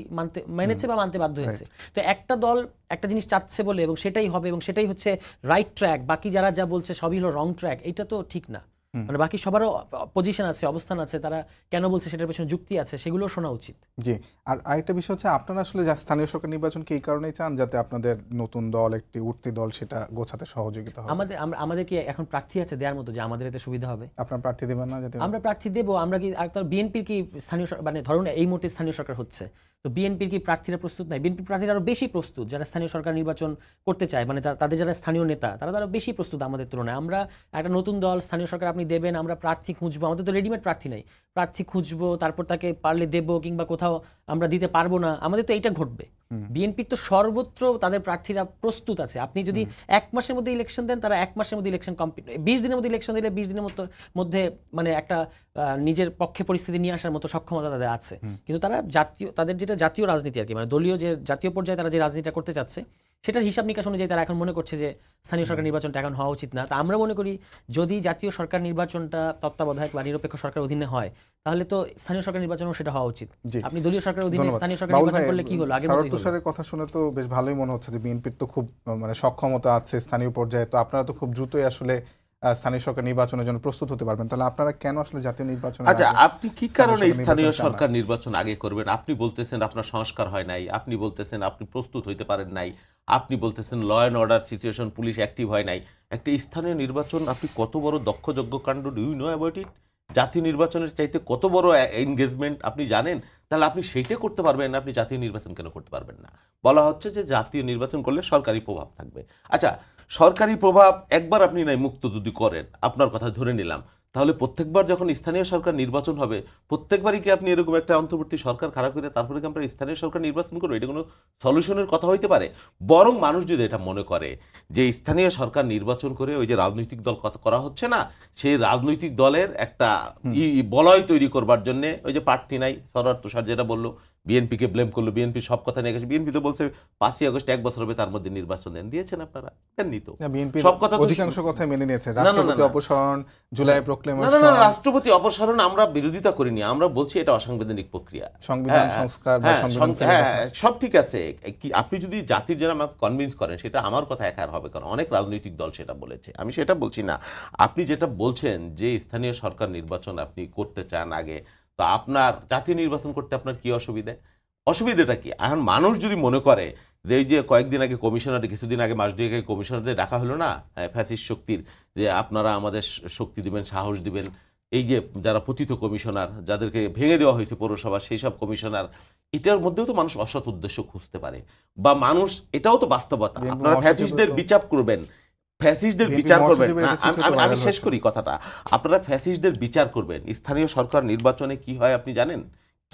মেনেছে বা মানতে বাধ্য হয়েছে। তো একটা দল একটা জিনিস চাচ্ছে বলে এবং সেটাই হবে এবং সেটাই হচ্ছে রাইট ট্র্যাক, বাকি যারা যা বলছে সবই হলো রং ট্র্যাক, এটা তো ঠিক না। মানে বাকি সবারও পজিশন আছে, অবস্থান আছে, তারা কেন বলছে সেটার পেছনে যুক্তি আছে, সেগুলো শোনা উচিত। জি, আর আরেকটা বিষয় হচ্ছে আপনারা আসলে স্থানীয় সরকার নির্বাচনকে এই কারণেই চান যাতে আপনাদের নতুন দল, একটি উঠতি দল, সেটা গোছাতে সহযোগিতা হবে। আমাদের কি এখন প্রার্থী আছে দেওয়ার মতো যে আমাদের এতে সুবিধা হবে? আপনার প্রার্থী দেবেন না? আমরা প্রার্থী দেবো। আমরা কি বিএনপির কি স্থানীয়, মানে ধরুন এই মুহূর্তে স্থানীয় সরকার হচ্ছে, তো বিএনপির কি প্রার্থীরা প্রস্তুত নাই? বিএনপির প্রার্থীরা আরো বেশি প্রস্তুত, যারা স্থানীয় সরকার নির্বাচন করতে চায়, মানে তাদের যারা স্থানীয় নেতা, তারা আরো বেশি প্রস্তুত আমাদের তুলনায়। আমরা একটা নতুন দল, স্থানীয় সরকার আপনি দেবেন, আমরা প্রার্থী খুঁজবো, আমাদের তো রেডিমেড প্রার্থী নাই, প্রার্থী খুঁজবো, তারপর তাকে পারলে দেবো, কিংবা কোথাও আমরা দিতে পারবো না, আমাদের তো এইটা ঘটবে। বিএনপির তো সর্বত্র তাদের প্রার্থীরা প্রস্তুত আছে। আপনি যদি 1 মাসের মধ্যে ইলেকশন দেন, তারা 1 মাসের মধ্যে ইলেকশন কমপ্লিট, 20 দিনের মধ্যে ইলেকশন দিলে 20 দিনের মধ্যে মানে একটা নিজের পক্ষে পরিস্থিতি নিয়ে আসার মতো সক্ষমতা তাদের আছে। কিন্তু তারা তাদের যেটা জাতীয় রাজনীতি আর কি, মানে দলীয় যে জাতীয় পর্যায়ে তারা যে রাজনীতিটা করতে চাচ্ছে, সেটার হিসাব নিকাশ অনুযায়ী তারা এখন মনে করছে যে স্থানীয় সরকার নির্বাচনটা এখন হওয়া উচিত না। তা আমরা মনে করি যদি জাতীয় সরকার নির্বাচনটা তত্ত্বাবধায়ক বা নিরপেক্ষ সরকার অধীনে হয়, তাহলে তো স্থানীয় সরকার নির্বাচনও সেটা হওয়া উচিত। আপনি দলীয় সরকারের অধীনে স্থানীয় সরকার নির্বাচন করলে কি হলো? তুষারের কথা শুনে তো বেশ ভালোই মনে হচ্ছে যে বিএনপির তো খুব মানে সক্ষমতা আছে স্থানীয় পর্যায়ে, তো আপনারা তো খুব দ্রুতই আসলে স্থানীয় সরকার নির্বাচনের জন্য প্রস্তুত হতে পারবেন, তাহলে আপনারা কেন আসলে জাতীয় নির্বাচন? আচ্ছা, আপনি কি কারণে স্থানীয় সরকার নির্বাচন আগে করবেন? আপনি বলতেছেন আপনার সংস্কার হয় নাই, আপনি বলতেছেন আপনি প্রস্তুত হইতে পারেন নাই, আপনি বলতেছেন law and order situation, police active হয় নাই। একটা স্থানীয় নির্বাচন আপনি কত বড় দক্ষযজ্ঞ কাণ্ড, do you know about it? জাতীয় নির্বাচনের চাইতে কত বড় এনগেজমেন্ট আপনি জানেন? তাহলে আপনি সেইটা করতে পারবেন না, আপনি জাতীয় নির্বাচন কেন করতে পারবেন না? বলা হচ্ছে যে জাতীয় নির্বাচন করলে সরকারি প্রভাব থাকবে। আচ্ছা, সরকারি প্রভাব একবার আপনি নাই মুক্ত যদি করেন, আপনার কথা ধরে নিলাম, তাহলে প্রত্যেকবার যখন স্থানীয় সরকার নির্বাচন হবে, প্রত্যেকবারই কি আপনি এরকম একটা অন্তর্বর্তী সরকার খারাপ করে তারপরে কি আমরা স্থানীয় সরকার নির্বাচন করবো? এটা কোনো সলিউশনের কথা হইতে পারে? বরং মানুষ যদি এটা মনে করে যে স্থানীয় সরকার নির্বাচন করে ওই যে রাজনৈতিক দল করা হচ্ছে না, সেই রাজনৈতিক দলের একটা বলয় তৈরি করবার জন্য ওই যে প্রার্থী নাই, সরোয়ার তুষার যেটা বললো, বিএনপিকে ব্লেম করলো, বিএনপি সব কথা নিয়ে গেছে। বিএনপি তো বলছে 5ই আগস্ট 1 বছর হবে, তার মধ্যে নির্বাচন দেন, দিয়েছেন আপনারা? দেননি তো। সব কথা অধিকাংশ কথা মেনে নিয়েছে। রাষ্ট্রপতি অপসারণ, জুলাই প্রক্লেমেশন। না, রাষ্ট্রপতি অপসারণ আমরা বিরোধিতা করিনি, আমরা বলছি এটা অসাংবিধানিক প্রক্রিয়া। সংবিধান সংস্কার বা সংবিধান, হ্যাঁ, সব ঠিক আছে। কি আপনি যদি জাতির জন্য আমাকে কনভিন্স করেন, সেটা আমার কথা একা হবে, কারণ অনেক রাজনৈতিক দল সেটা বলেছে, আমি সেটা বলছি না। আপনি যেটা বলছেন যে স্থানীয় সরকার নির্বাচন আপনি করতে চান আগে, তো আপনার জাতীয় নির্বাচন করতে আপনার কি অসুবিধাটা কি? এখন মানুষ যদি মনে করে যে এই যে কয়েকদিন আগে কমিশনার, কিছুদিন আগে, মাস দুয়েক আগে কমিশনারদের ডাকা হলো না ফ্যাসিস্ট শক্তির, যে আপনারা আমাদের শক্তি দিবেন, সাহস দিবেন, এই যে যারা পতিত কমিশনার, যাদেরকে ভেঙে দেওয়া হয়েছে পৌরসভা, সেই সব কমিশনার, এটার মধ্যেও তো মানুষ অসৎ উদ্দেশ্য খুঁজতে পারে, বা মানুষ, এটাও তো বাস্তবতা। আপনারা ফ্যাসিস্টদের বিচার করবেন, ফ্যাসিস্টদের বিচার করবেন না, আমি শেষ করি কথাটা। আপনারা ফ্যাসিস্টদের বিচার করবেন, স্থানীয় সরকার নির্বাচনে কি হয় আপনি জানেন?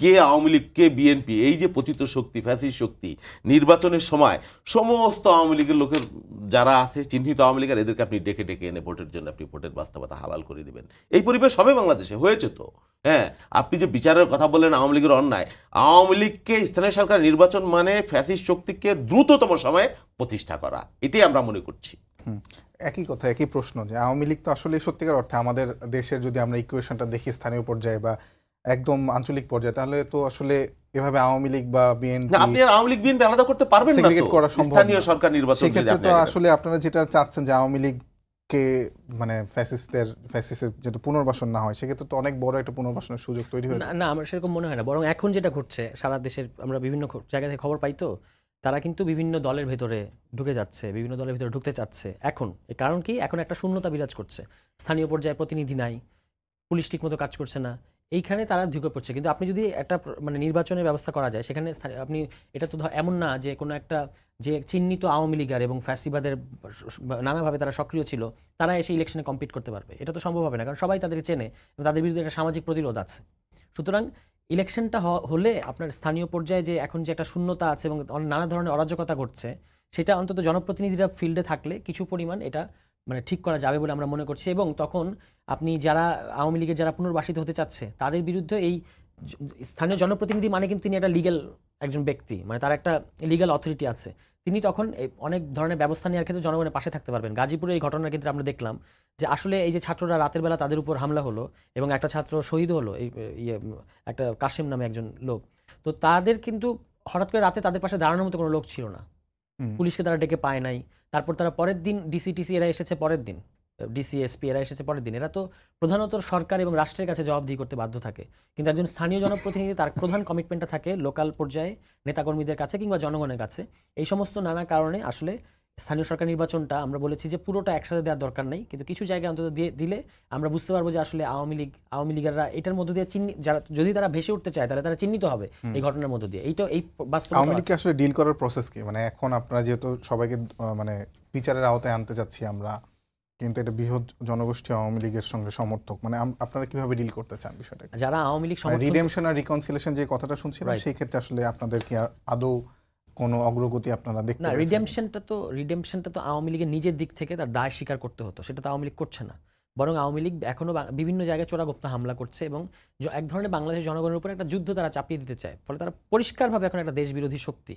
কে আওয়ামী লীগ, কে বিএনপি, এই যে পতিত শক্তি, ফ্যাসিস্ট শক্তি, নির্বাচনের সময় সমস্ত আওয়ামী লীগের লোকের যারা আছে, চিহ্নিত আওয়ামী লীগের, এদেরকে আপনি ডেকে ডেকে এনে ভোটের জন্য আপনি ভোটের বাস্তবতা হালাল করে দিবেন। এই পরিবেশ হবে বাংলাদেশে, হয়েছে তো। হ্যাঁ, আপনি যে বিচারের কথা বললেন আওয়ামী লীগের অন্যায়, আওয়ামী লীগকে স্থানীয় সরকার নির্বাচন মানে ফ্যাসিস্ট শক্তিকে দ্রুততম সময়ে প্রতিষ্ঠা করা, এটাই আমরা মনে করছি। একই কথা, একই প্রশ্ন, যে আওয়ামী লীগ তো আসলে সত্যিকার অর্থে আমাদের দেশের যদি আমরা ইকুয়েশনটা দেখি স্থানীয় পর্যায়ে বা একদম আঞ্চলিক পর্যায়ে, তাহলে তো আসলে এভাবে আওয়ামী লীগ বা বিএনপি, আপনি আর আওয়ামী লীগ বিএনপি আলাদা করতে পারবেন না তো স্থানীয় সরকার নির্বাচন। সেক্ষেত্রে তো আসলে আপনারা যেটা চাচ্ছেন যে আওয়ামী লীগকে মানে ফ্যাসিস্টের যেহেতু পুনর্বাসন না হয়, সেক্ষেত্রে তো অনেক বড় একটা পুনর্বাসনের সুযোগ তৈরি হয়েছে। না, আমার সেরকম মনে হয় না। বরং এখন যেটা ঘটছে সারা দেশের, আমরা বিভিন্ন জায়গা থেকে খবর পাই, তো তারা কিন্তু বিভিন্ন দলের ভেতরে ঢুকে যাচ্ছে, বিভিন্ন দলের ভেতরে ঢুকতে চাচ্ছে এখন। এর কারণ কি? এখন একটা শূন্যতা বিরাজ করছে, স্থানীয় পর্যায়ে প্রতিনিধি নাই, পুলিশ ঠিকমতো কাজ করছে না, এইখানে তারা ঢুকে পড়ছে। কিন্তু আপনি যদি একটা মানে নির্বাচনের ব্যবস্থা করা যায়, সেখানে আপনি, এটা তো এমন না যে কোনো একটা যে চিহ্নিত আওয়ামী লীগার এবং ফ্যাসিবাদের নানাভাবে তারা সক্রিয় ছিল, তারা এসে ইলেকশনে কম্পিট করতে পারবে, এটা তো সম্ভব হবে না, কারণ সবাই তাদের চেনে এবং তাদের বিরুদ্ধে একটা সামাজিক প্রতিরোধ আছে। সুতরাং ইলেকশনটা হলে আপনার স্থানীয় পর্যায়ে যে এখন যে একটা শূন্যতা আছে এবং নানা ধরনের অরাজকতা ঘটছে, সেটা অন্তত জনপ্রতিনিধিরা ফিল্ডে থাকলে কিছু পরিমাণ এটা মানে ঠিক করা যাবে বলে আমরা মনে করছি। এবং তখন আপনি যারা আওয়ামী লীগের যারা পুনর্বাসিত হতে চাচ্ছে, তাদের বিরুদ্ধে এই স্থানীয় জনপ্রতিনিধি মানে কিন্তু তিনি একটা লিগ্যাল একজন ব্যক্তি, মানে তার একটা লিগ্যাল অথরিটি আছে, তিনি তখন অনেক ধরনের ব্যবস্থা নেওয়ার ক্ষেত্রে জনগণের পাশে থাকতে পারবেন। গাজীপুরে এই ঘটনার ক্ষেত্রে আমরা দেখলাম যে আসলে এই যে ছাত্ররা রাতের বেলা তাদের উপর হামলা হলো এবং একটা ছাত্র শহীদ হলো, এই একটা কাশেম নামে একজন লোক, তো তাদের কিন্তু হঠাৎ করে রাতে তাদের পাশে দাঁড়ানোর মতো কোনো লোক ছিল না, পুলিশকে তারা ডেকে পায় নাই। তারপর তারা পরের দিন ডিসি এরা এসেছে পরের দিন, ডিসি এসপি এরা এসেছে পরের দিন। এরা তো প্রধানত সরকার এবং রাষ্ট্রের কাছে জবাবদিহি করতে বাধ্য থাকে, কিন্তু একজন স্থানীয় জনপ্রতিনিধি তার প্রধান কমিটমেন্টটা থাকে লোকাল পর্যায়ে নেতাকর্মীদের কাছে কিংবা জনগণের কাছে। এই সমস্ত নানা কারণে আসলে স্থানীয় সরকার নির্বাচনটা আমরা বলেছি যে পুরোটা একসাথে দেওয়ার দরকার নেই, কিন্তু কিছু জায়গায় অন্তত দিলে আমরা বুঝতে পারবো যে আসলে আওয়ামী লীগাররা এটার মধ্য দিয়ে যারা যদি তারা ভেসে উঠতে চায়, তাহলে তারা চিহ্নিত হবে এই ঘটনার মধ্য দিয়ে। এইটা এই বাস্তবতা। আওয়ামী লীগকে আসলে ডিল করার প্রসেস কি? মানে এখন আপনারা যেহেতু সবাইকে মানে বিচারের আওতায় আনতে চাচ্ছি আমরা, কিন্তু এটা বৃহৎ জনগোষ্ঠী আওয়ামী লীগের সঙ্গে সমর্থক, মানে আপনারা কিভাবে ডিল করতে চান বিষয়টা? যারা আওয়ামী লীগ সমর্থক, রিডেমশন আর রিকনসিলিয়েশন যে কথাটা শুনছিলাম, সেই ক্ষেত্রে আসলে আপনাদের কি আদৌ কোনো অগ্রগতি আপনারা দেখতে পাচ্ছেন? না, রিডেমশনটা তো আওয়ামী লীগের নিজের দিক থেকে তার দায় স্বীকার করতে হতো, সেটা তো আওয়ামী লীগ করছে না। বরং আওয়ামী লীগ এখনও বিভিন্ন জায়গায় চোরাগোপ্তা হামলা করছে এবং এক ধরনের বাংলাদেশের জনগণের উপর একটা যুদ্ধ তারা চাপিয়ে দিতে চায়, ফলে তারা পরিষ্কারভাবে এখন একটা দেশ বিরোধী শক্তি।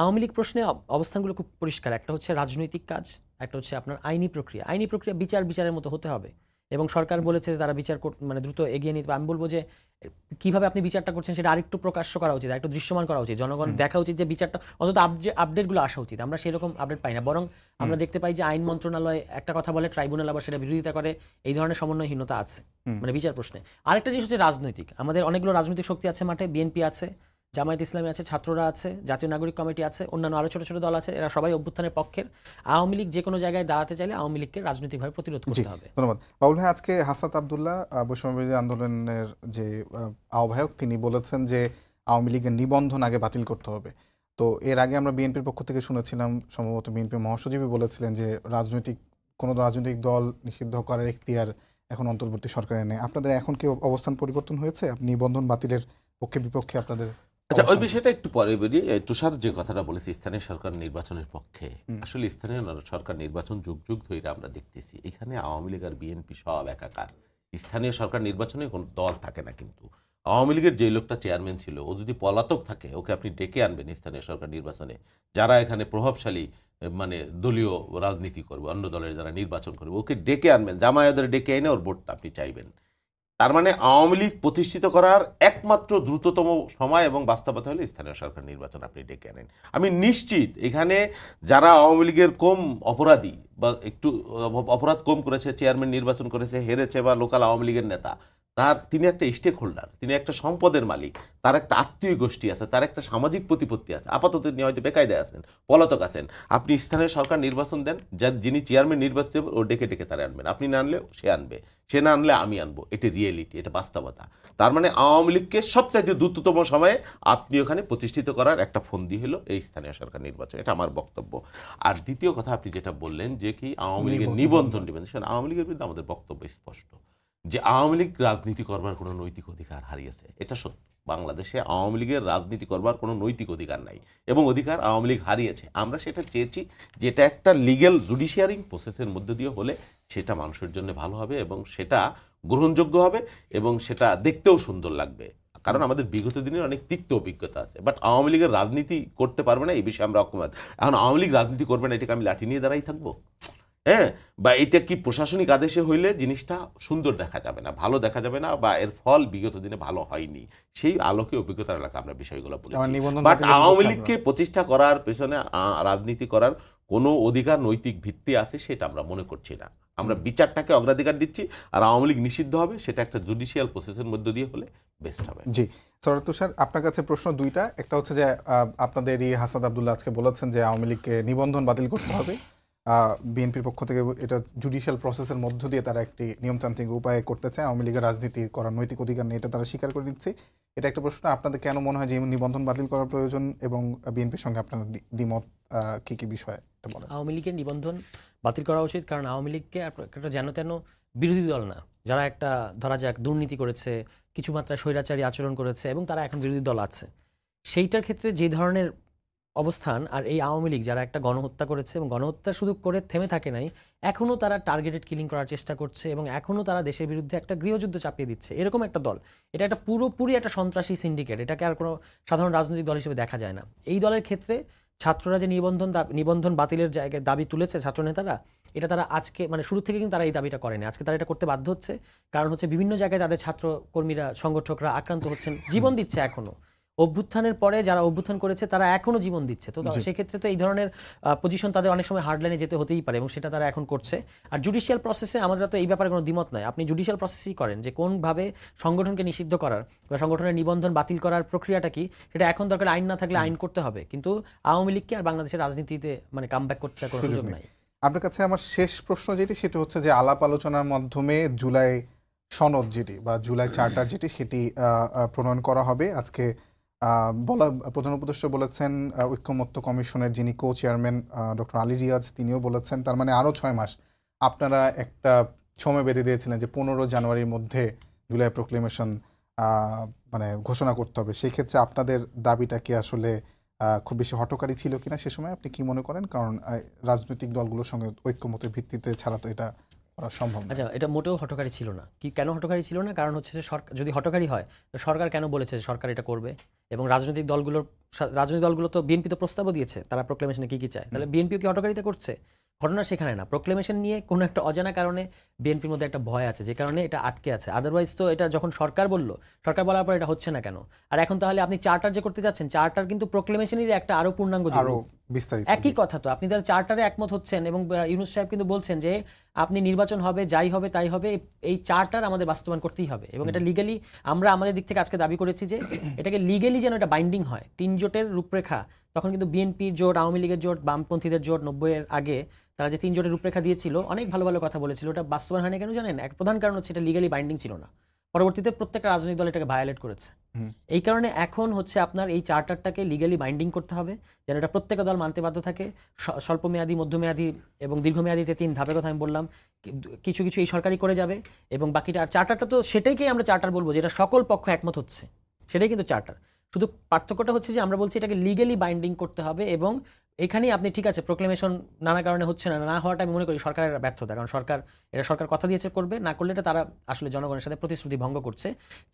আওয়ামী লীগ প্রশ্নে অবস্থানগুলো খুব পরিষ্কার, একটা হচ্ছে রাজনৈতিক কাজ, একটা হচ্ছে আপনার আইনি প্রক্রিয়া বিচারের মতো হতে হবে, এবং সরকার বলেছে যে তারা বিচার মানে দ্রুত এগিয়ে নিতে। আমি বলবো যে কিভাবে আপনি বিচারটা করছেন সেটা আরেকটু প্রকাশ্য করা উচিত, আরেকটু দৃশ্যমান করা উচিত, জনগণ দেখা উচিত যে বিচারটা অন্তত আপডেটগুলো আসা উচিত। আমরা সেরকম আপডেট পাই না, বরং আমরা দেখতে পাই যে আইন মন্ত্রণালয় একটা কথা বলে, ট্রাইব্যুনাল আবার সেটা বিরোধিতা করে। এই ধরনের সমন্বয়হীনতা আছে মানে বিচার প্রশ্নে। আরেকটা জিনিস হচ্ছে রাজনৈতিক, আমাদের অনেকগুলো রাজনৈতিক শক্তি আছে মাঠে, বিএনপি আছে, জামায়াত ইসলামী আছে, ছাত্ররা আছে, জাতীয় নাগরিক কমিটি আছে, অন্যান্য আরো ছোট ছোট দল আছে, এরা সবাই অভ্যুত্থানের পক্ষের। আওয়ামী লীগ যে কোনো জায়গায় দাঁড়াতে চাইলে আওয়ামী লীগকে রাজনৈতিকভাবে প্রতিরোধ করতে হবে। ধন্যবাদ বাবুল ভাই। আজকে হাসনাত আব্দুল্লাহ বৈষম্যবিরোধী আন্দোলনের যে আহ্বায়ক, তিনি বলেছেন যে আওয়ামী লীগের নিবন্ধন আগে বাতিল করতে হবে। তো এর আগে আমরা বিএনপির পক্ষ থেকে শুনেছিলাম, সম্ভবত বিএনপি মহাসচিবই বলেছিলেন যে কোনো রাজনৈতিক দল নিষিদ্ধ করার এখতিয়ার এখন অন্তর্বর্তী সরকারের নেই। আপনাদের এখন কি অবস্থান পরিবর্তন হয়েছে? নিবন্ধন বাতিলের পক্ষে বিপক্ষে আপনাদের? আচ্ছা, ওই বিষয়টা একটু পরে বলি। তুষার যে কথাটা বলেছে স্থানীয় সরকার নির্বাচনের পক্ষে, আসলে স্থানীয় সরকার নির্বাচন যুগ যুগ ধরে আমরা দেখতেছি এখানে আওয়ামী লীগ আর বিএনপি সব একাকার। স্থানীয় সরকার নির্বাচনে কোনো দল থাকে না, কিন্তু আওয়ামী লীগের যে লোকটা চেয়ারম্যান ছিল ও যদি পলাতক থাকে ওকে আপনি ডেকে আনবেন স্থানীয় সরকার নির্বাচনে। যারা এখানে প্রভাবশালী মানে দলীয় রাজনীতি করবে, অন্য দলের যারা নির্বাচন করবে, ওকে ডেকে আনবেন, জামায়াতের ডেকে এনে ওর ভোটটা আপনি চাইবেন। তার মানে আওয়ামী লীগ প্রতিষ্ঠিত করার একমাত্র দ্রুততম সময় এবং বাস্তবতা হলে স্থানীয় সরকার নির্বাচন আপনি ডেকে আনেন। আমি নিশ্চিত এখানে যারা আওয়ামী লীগের কম অপরাধী বা একটু অপরাধ কম করেছে, চেয়ারম্যান নির্বাচন করেছে, হেরেছে, বা লোকাল আওয়ামী লীগের নেতা, তিনি একটা স্টেক হোল্ডার, তিনি একটা সম্পদের মালিক, তার একটা আত্মীয় গোষ্ঠী আছে, তার একটা সামাজিক প্রতিপত্তি আছে। আপাতত তিনি হয়তো বেকায়দায় আছেন, পলাতক আছেন। আপনি স্থানীয় সরকার নির্বাচন দেন, যিনি চেয়ারম্যান নির্বাচিত হবে ও ডেকে ডেকে তারা আনবেন। আপনি না আনলেও সে আনবে, সে না আনলে আমি আনবো। এটা রিয়েলিটি, এটা বাস্তবতা। তার মানে আওয়ামী লীগকে সবচাইতে দ্রুততম সময়ে আপনি ওখানে প্রতিষ্ঠিত করার একটা ফন্দি হলো এই স্থানীয় সরকার নির্বাচন। এটা আমার বক্তব্য। আর দ্বিতীয় কথা আপনি যেটা বললেন যে কি আওয়ামী লীগের নিবন্ধন দিবেন, সেটা আওয়ামী লীগের বিরুদ্ধে আমাদের বক্তব্য স্পষ্ট যে আওয়ামী লীগ রাজনীতি করবার কোনো নৈতিক অধিকার হারিয়েছে। এটা সত্য, বাংলাদেশে আওয়ামী লীগের রাজনীতি করবার কোনো নৈতিক অধিকার নাই এবং অধিকার আওয়ামী লীগ হারিয়েছে। আমরা সেটা চেয়েছি যেটা একটা লিগ্যাল জুডিশিয়ারিং প্রসেসের মধ্য দিয়ে হলে সেটা মানুষের জন্য ভালো হবে এবং সেটা গ্রহণযোগ্য হবে এবং সেটা দেখতেও সুন্দর লাগবে। কারণ আমাদের বিগত দিনের অনেক তিক্ত অভিজ্ঞতা আছে। বাট আওয়ামী লীগের রাজনীতি করতে পারবে না এই বিষয়ে আমরা অকমত। এখন আওয়ামী লীগ রাজনীতি করবে না, এটাকে আমি লাঠি নিয়ে দাঁড়াই থাকবো? হ্যাঁ, বা এটা কি প্রশাসনিক আদেশে হইলে জিনিসটা সুন্দর দেখা যাবে না, ভালো দেখা যাবে না, বা এর ফল বিগত দিনে ভালো হয়নি। সেই আলোকে অভিজ্ঞতার এলাকা আমরা বিষয়গুলো বলেছি। বাট আওয়ামী লীগকে প্রতিষ্ঠা করার পেছনে রাজনীতি করার কোনো অধিকার নৈতিক ভিত্তি আছে সেটা আমরা মনে করছি না। আমরা বিচারটাকে অগ্রাধিকার দিচ্ছি, আর আওয়ামী লীগ নিষিদ্ধ হবে সেটা একটা জুডিশিয়াল প্রসেসের মধ্য দিয়ে হলে বেস্ট হবে। জি সৈয়দ তুষার, আপনার কাছে প্রশ্ন দুইটা। একটা হচ্ছে যে আপনাদের হাসনাত আব্দুল্লাহ আজকে বলেছেন যে আওয়ামী লীগকে নিবন্ধন বাতিল করতে হবে। বিএনপির পক্ষ থেকে এটা জুডিশিয়াল প্রসেসের মধ্য দিয়ে তারা একটি নিয়মতান্ত্রিক উপায়ে করতে চায়, আওয়ামী লীগের রাজনীতি করার নৈতিক অধিকার নেই, এটা তারা স্বীকার করে দিচ্ছে। এটা একটা প্রশ্ন, আপনাদের কেন মনে হয় যে নিবন্ধন বাতিল করার প্রয়োজন, এবং বিএনপির সঙ্গে আপনার দ্বিমত কি কি বিষয় এটা বলেন। আওয়ামী লীগের নিবন্ধন বাতিল করা উচিত, কারণ আওয়ামী লীগকে একটা যেন তেন বিরোধী দল না, যারা একটা ধরা যাক দুর্নীতি করেছে, কিছু মাত্রায় স্বৈরাচারী আচরণ করেছে এবং তারা এখন বিরোধী দল আছে, সেইটার ক্ষেত্রে যে ধরনের অবস্থান, আর এই আওয়ামী লীগ যারা একটা গণহত্যা করেছে এবং গণহত্যা শুধু করে থেমে থাকে নাই, এখনও তারা টার্গেটেড কিলিং করার চেষ্টা করছে এবং এখনও তারা দেশের বিরুদ্ধে একটা গৃহযুদ্ধ চাপিয়ে দিচ্ছে, এরকম একটা দল। এটা একটা পুরোপুরি একটা সন্ত্রাসী সিন্ডিকেট, এটাকে আর কোনো সাধারণ রাজনৈতিক দল হিসেবে দেখা যায় না। এই দলের ক্ষেত্রে ছাত্ররা যে নিবন্ধন বাতিলের জায়গায় দাবি তুলেছে ছাত্রনেতারা, এটা তারা আজকে মানে শুরু থেকে কিন্তু তারা এই দাবিটা করেনি, আজকে তারা এটা করতে বাধ্য হচ্ছে। কারণ হচ্ছে বিভিন্ন জায়গায় তাদের ছাত্র কর্মীরা, সংগঠকরা আক্রান্ত হচ্ছেন, জীবন দিচ্ছে এখনো। অভ্যুত্থানের পরে যারা অভ্যুত্থান করেছে তারা এখনো জীবন দিচ্ছে। তো সেক্ষেত্রে তো এই ধরনের পজিশন তাদের অনেক সময় হার্ডলাইনে যেতে হতেই পারে এবং সেটা তারা এখন করছে। আর জুডিশিয়াল প্রসেসে আমাদের তো এই ব্যাপারে কোনো দ্বিমত নাই। আপনি জুডিশিয়াল প্রসেসই করেন যে কোনভাবে সংগঠনকে নিষিদ্ধ করার বা সংগঠনের নিবন্ধন বাতিল করার প্রক্রিয়াটা কি, সেটা এখন দরকার আইন না থাকলে আইন করতে হবে, কিন্তু আওয়ামী লীগকে আর বাংলাদেশের রাজনীতিতে মানে কামব্যাক করতে কোনো সুযোগ নাই। আপনার কাছে আমার শেষ প্রশ্ন যেটি, সেটা হচ্ছে যে আলাপ আলোচনার মাধ্যমে জুলাই সনদ যেটি বা জুলাই চার্টার যেটি, সেটি প্রণয়ন করা হবে। আজকে প্রধান উপদেষ্টা বলেছেন, ঐক্যমত্য কমিশনের যিনি co chairman doctor Ali Riaz, তিনিও বলেছেন তার মানে আরও 6 মাস। আপনারা একটা সময় বেঁধে দিয়েছিলেন যে 15 জানুয়ারির মধ্যে জুলাই প্রোক্লেমেশন মানে ঘোষণা করতে হবে। সেই ক্ষেত্রে আপনাদের দাবিটা কি আসলে খুব বেশি হঠকারী ছিল কিনা সে সময়, আপনি কি মনে করেন? কারণ রাজনৈতিক দলগুলোর সঙ্গে ঐক্যমতের ভিত্তিতে ছাড়া তো এটা করা সম্ভব না। আচ্ছা, এটা মোটেও হঠকারী ছিল না। কেন হঠকারী ছিল না? কারণ হচ্ছে যে সরকার যদি হঠকারী হয় তো সরকার কেন বলেছে যে সরকার এটা করবে? এবং রাজনৈতিক দলগুলো তো বিএনপি তো প্রস্তাবও দিয়েছে তারা প্রোক্লেমেশনে কি কি চায়, তাহলে বিএনপিও কি হঠকারিতা করছে? ঘটনা সেখানে না, প্রোক্লেমেশন নিয়ে কোনো একটা অজানা কারণে বিএনপির মধ্যে একটা ভয় আছে, যে কারণে এটা আটকে আছে। আদারওয়াইজ তো এটা যখন সরকার বলার পর এটা হচ্ছে না কেন? আর এখন তাহলে আপনি চার্টার যে করতে যাচ্ছেন, চার্টার কিন্তু প্রোক্লেমেশনেরই একটা আরো পূর্ণাঙ্গ আরো রূপ। বিস্তারিত একই কথা তো, আপনি তাহলে চার্টারে একমত হচ্ছেন এবং ইউনূস সাহেব কিন্তু বলছেন যে আপনি নির্বাচন হবে, যাই হবে তাই হবে, এই চার্টার আমাদের বাস্তবায়ন করতেই হবে এবং এটা লিগ্যালি আমরা আমাদের দিক থেকে আজকে দাবি করেছি যে এটাকে লিগ্যালি যেন এটা বাইন্ডিং হয়। 3 জোটের রূপরেখা, তখন কিন্তু বিএনপির জোট, আওয়ামী লীগের জোট, বামপন্থীদের জোট 90-এর আগে তারা যে 3 জোটের রূপরেখা দিয়েছিল, অনেক ভালো ভালো কথা বলেছিল, ওটা বাস্তবায়ন হয়নি কেন জানেন? এক প্রধান কারণ হচ্ছে এটা লিগ্যালি বাইন্ডিং ছিল না। পরবর্তীতে প্রত্যেকটা রাজনৈতিক দল এটাকে ভায়োলেট করেছে। এই কারণে এখন হচ্ছে আপনার এই চার্টারটাকে লিগ্যালি বাইন্ডিং করতে হবে, যেন এটা প্রত্যেকটা দল মানতে বাধ্য থাকে। স্বল্পমেয়াদী, মধ্যমেয়াদী এবং দীর্ঘমেয়াদী যে 3 ধাপের কথা আমি বললাম, কিছু কিছু এই সরকারই করে যাবে এবং বাকিটা। আর চার্টারটা তো সেটাইকেই আমরা চার্টার বলবো, যেটা সকল পক্ষ একমত হচ্ছে, সেটাই কিন্তু চার্টার। শুধু পার্থক্যটা হচ্ছে যে আমরা বলছি এটাকে লিগ্যালি বাইন্ডিং করতে হবে এবং এখানেই আপনি ঠিক আছে প্রোক্লেমেশন নানা কারণে হচ্ছে না, না হওয়াটা আমি মনে করি সরকারের ব্যর্থতা, কারণ সরকার কথা দিয়েছে করবে, না করলে এটা তারা আসলে জনগণের সাথে প্রতিশ্রুতি ভঙ্গ করছে।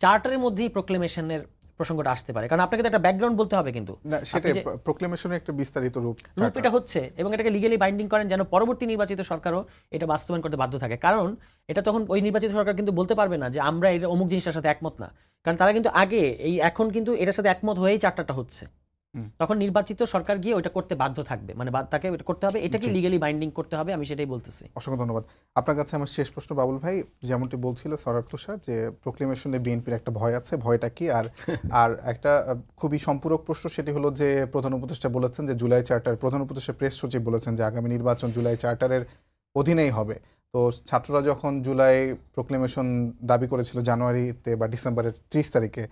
চার্টারের মধ্যেই প্রোক্লেমেশনের প্রসঙ্গটা আসতে পারে, কারণ আপনাকে তো একটা ব্যাকগ্রাউন্ড বলতে হবে, কিন্তু না সেটা প্রোক্লেমেশনের একটা বিস্তারিত রূপ এটা হচ্ছে এবং এটাকে লিগ্যালি বাইন্ডিং করেন যেন পরবর্তী নির্বাচিত সরকারও এটা বাস্তবায়ন করতে বাধ্য থাকে। কারণ এটা তখন ওই নির্বাচিত সরকার কিন্তু বলতে পারবে না যে আমরা এটা অমুক জিনিসটার সাথে একমত না, কারণ তারা কিন্তু আগে এখন কিন্তু এটার সাথে একমত হয়েই চার্টারটা হচ্ছে। তখন নির্বাচিত সরকার গিয়ে ওইটা করতে বাধ্য থাকবে, মানে তাকে ওইটা করতে হবে, এটাকে লিগ্যালি বাইন্ডিং করতে হবে, আমি সেটাই বলতেছি। অসংখ্য ধন্যবাদ আপনার কাছে। আমার শেষ প্রশ্ন বাবুল ভাই, যেমনটি বলছিল সরার তুষার যে প্রোক্লেমেশনে বিএনপির একটা ভয় আছে, ভয়টা কি? আর একটা খুবই সম্পূরক প্রশ্ন, সেটি হলো যে প্রধান উপদেষ্টা বলেছেন যে জুলাই চার্টার, প্রধান উপদেষ্টা প্রেস সচিব বলেছেন যে আগামী নির্বাচন জুলাই চার্টারের অধীনেই হবে। তো ছাত্ররা যখন জুলাই প্রোক্লেমেশন দাবি করেছিল জানুয়ারিতে বা ডিসেম্বরের 30 তারিখে,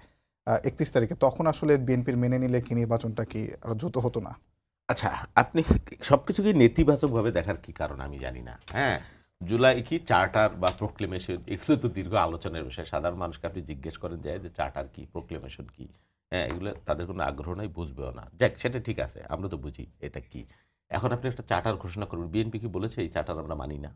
31 তারিখে, তখন আসলে বিএনপির মেনে নিলে কি নির্বাচনটা কি আরো দ্রুত হতো না? আচ্ছা, আপনি সবকিছুকে নেতিবাচকভাবে দেখার কি কারণ আমি জানি না। হ্যাঁ, জুলাই কি, চার্টার বা প্রোক্লেমেশন, এগুলো তো দীর্ঘ আলোচনার বিষয়। সাধারণ মানুষকে আপনি জিজ্ঞেস করেন যে চার্টার কি, প্রোক্লেমেশন কি, হ্যাঁ, এগুলো তাদের কোনো আগ্রহ নাই, বুঝবেও না। যাক, সেটা ঠিক আছে, আমরা তো বুঝি এটা কি। এখন আপনি একটা চার্টার ঘোষণা করবেন, বিএনপি কি বলেছে এই চার্টার আমরা মানি না?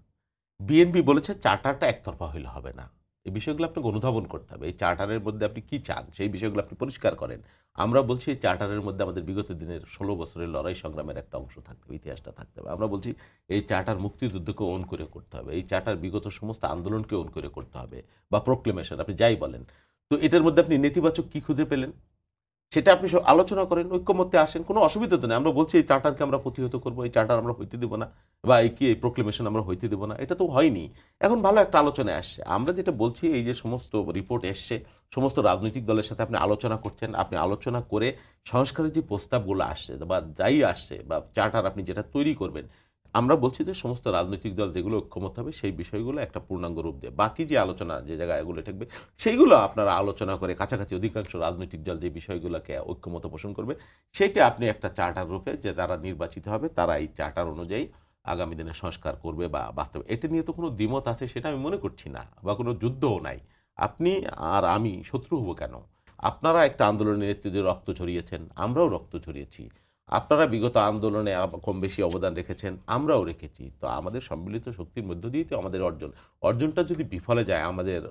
বিএনপি বলেছে চার্টারটা একতরফা হইলে হবে না। এই বিষয়গুলো আপনাকে অনুধাবন করতে হবে। এই চার্টারের মধ্যে আপনি কি চান সেই বিষয়গুলো আপনি পরিষ্কার করেন। আমরা বলছি এই চার্টারের মধ্যে আমাদের বিগত দিনের 16 বছরের লড়াই সংগ্রামের একটা অংশ থাকতে হবে, ইতিহাসটা থাকতে হবে। আমরা বলছি এই চার্টার মুক্তিযুদ্ধকে ওন করে করতে হবে, এই চার্টার বিগত সমস্ত আন্দোলনকে ওন করে করতে হবে, বা প্রোক্লেমেশন আপনি যাই বলেন। তো এটার মধ্যে আপনি নেতিবাচক কি খুঁজে পেলেন সেটা আপনি আলোচনা করেন, ঐক্যমত্যে আসেন, কোনো অসুবিধা তো নেই। আমরা বলছি এই চার্টারকে আমরা প্রতিহত করবো, এই চার্টার আমরা হইতে দেবো না, বা এই প্রোক্লেমেশন আমরা হইতে দেবো না, এটা তো হয়নি। এখন ভালো একটা আলোচনায় আসছে। আমরা যেটা বলছি, এই যে সমস্ত রিপোর্ট এসছে, সমস্ত রাজনৈতিক দলের সাথে আপনি আলোচনা করছেন, আপনি আলোচনা করে সংস্কারের যে প্রস্তাবগুলো আসছে বা যাই আসছে, বা চার্টার আপনি যেটা তৈরি করবেন, আমরা বলছি যে সমস্ত রাজনৈতিক দল যেগুলো ঐক্যমত হবে সেই বিষয়গুলো একটা পূর্ণাঙ্গ রূপ দিয়ে বাকি যে আলোচনা যে জায়গায় এগুলো থাকবে সেইগুলো আপনারা আলোচনা করে কাছাকাছি অধিকাংশ রাজনৈতিক দল যে বিষয়গুলোকে ঐক্যমত পোষণ করবে সেটা আপনি একটা চার্টার রূপে, যে যারা নির্বাচিত হবে তারা এই চার্টার অনুযায়ী আগামী দিনে সংস্কার করবে বা বাস্তবে। এটা নিয়ে তো কোনো দ্বিমত আছে সেটা আমি মনে করছি না, বা কোনো যুদ্ধও নাই। আপনি আর আমি শত্রু হব কেন? আপনারা একটা আন্দোলনের নেতৃত্বে রক্ত ছড়িয়েছেন, আমরাও রক্ত ছড়িয়েছি। আপনারা বিগত আন্দোলনে কম বেশি অবদান রেখেছেন, আমরাও রেখেছি। তো আমাদের সম্মিলিত শক্তির মধ্য দিয়েই তো আমাদের অর্জনটা যদি বিফলে যায় আমাদের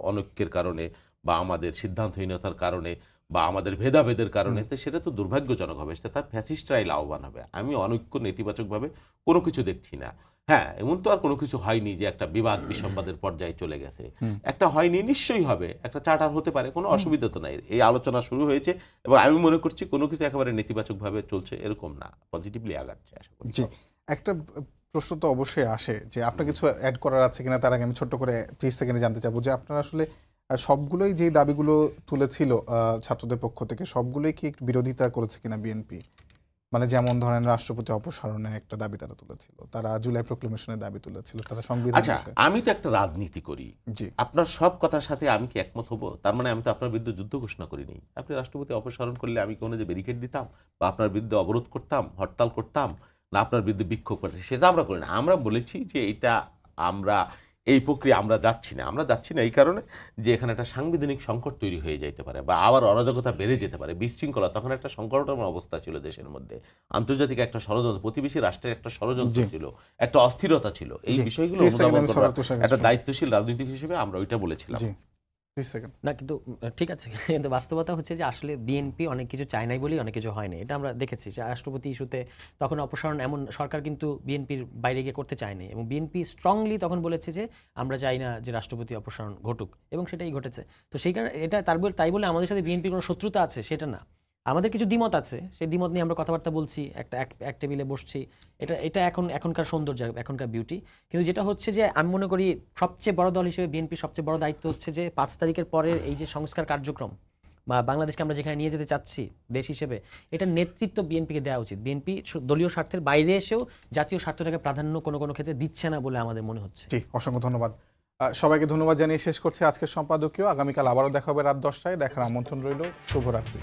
অনৈক্যের কারণে, বা আমাদের সিদ্ধান্তহীনতার কারণে, বা আমাদের ভেদাভেদের কারণে, তো সেটা তো দুর্ভাগ্যজনক হবে, সেটা তার ফ্যাসিস্টরাই লাভবান হবে। আমি অনৈক্য নেতিবাচকভাবে কোনো কিছু দেখছি না। হ্যাঁ, এমন তো আর কোনো কিছু হয়নি যে একটা বিবাদ বিসম্বাদের পর্যায়ে চলে গেছে। একটা হয়নি, নিশ্চয়ই হবে, একটা চার্টার হতে পারে, কোনো অসুবিধা তো নাই। এই আলোচনা শুরু হয়েছে এবং আমি মনে করছি কোনো কিছু একেবারে নেতিবাচকভাবে চলছে এরকম না, পজিটিভলি আগাচ্ছে আশা করি। জি, একটা প্রশ্ন তো অবশ্যই আসে যে আপনার কিছু অ্যাড করার আছে কিনা, তার আগে আমি ছোট্ট করে 30 সেকেন্ডে জানতে চাবো যে আপনারা আসলে সবগুলোই যে দাবিগুলো তুলেছিল ছাত্রদের পক্ষ থেকে, সবগুলোই কি একটু বিরোধিতা করেছে কিনা বিএনপি? মানে যেমন ধরেন রাষ্ট্রপতি অপসারণের একটা দাবি তারা তুলেছিল, তারা জুলাই প্রোক্লেমেশনের দাবি তুলেছিল, তারা সংবিধান। আচ্ছা, আমি তো একটা রাজনীতি করি, জি, আপনার সব কথার সাথে আমি কি একমত হব? তার মানে আমি তো আপনার বিরুদ্ধে যুদ্ধ ঘোষণা করিনি। আপনি রাষ্ট্রপতি অপসারণ করলে আমি কোনো যে ব্যারিকেড দিতাম, বা আপনার বিরুদ্ধে অবরোধ করতাম, হরতাল করতাম, না আপনার বিরুদ্ধে বিক্ষোভ করতাম, সেটা আমরা করি না। আমরা বলেছি যে এটা আমরা এই প্রক্রিয়া আমরা যাচ্ছি না এই কারণে যে এখানে একটা সাংবিধানিক সংকট তৈরি হয়ে যেতে পারে, বা আবার অরাজকতা বেড়ে যেতে পারে, বিশৃঙ্খলা। তখন একটা সংকটাপন্ন অবস্থা ছিল দেশের মধ্যে, আন্তর্জাতিক একটা ষড়যন্ত্র, প্রতিবেশী রাষ্ট্রের একটা ষড়যন্ত্র ছিল, একটা অস্থিরতা ছিল। এই বিষয়গুলো অনুধাবন করার একটা দায়িত্বশীল রাজনীতিক হিসেবে আমরা ওইটা বলেছিলাম। 30 সেকেন্ড। না কিন্তু ঠিক আছে, কিন্তু বাস্তবতা হচ্ছে যে আসলে বিএনপি অনেক কিছু চায় নাই বলেই অনেক কিছু হয়নি। এটা আমরা দেখেছি যে রাষ্ট্রপতি ইস্যুতে তখন অপসারণ এমন সরকার কিন্তু বিএনপির বাইরে গিয়ে করতে চায়নি, এবং বিএনপি স্ট্রংলি তখন বলেছে যে আমরা চাই না যে রাষ্ট্রপতি অপসারণ ঘটুক, এবং সেটাই ঘটেছে। তো সেই কারণে এটা তাই বলে আমাদের সাথে বিএনপির কোনো শত্রুতা আছে সেটা না, আমাদের কিছু দ্বিমত আছে, সেই দ্বিমত নিয়ে আমরা কথাবার্তা বলছি, এক টেবিলে বসছি, এটা এখনকার সৌন্দর্য, এখনকার বিউটি। কিন্তু যেটা হচ্ছে যে আমি মনে করি সবচেয়ে বড় দল হিসেবে বিএনপির সবচেয়ে বড় দায়িত্ব হচ্ছে যে 5 তারিখের পরের এই যে সংস্কার কার্যক্রম বা বাংলাদেশকে আমরা যেখানে নিয়ে যেতে চাচ্ছি দেশ হিসেবে, এটার নেতৃত্ব বিএনপিকে দেওয়া উচিত। বিএনপি দলীয় স্বার্থের বাইরে এসেও জাতীয় স্বার্থটাকে প্রাধান্য কোনো কোনো ক্ষেত্রে দিচ্ছে না বলে আমাদের মনে হচ্ছে। জি, অসংখ্য ধন্যবাদ। সবাইকে ধন্যবাদ জানিয়ে শেষ করছি আজকের সম্পাদকীয়। আগামীকাল আবারও দেখা হবে রাত 10টায়। দেখার আমন্ত্রণ রইল। শুভরাত্রি।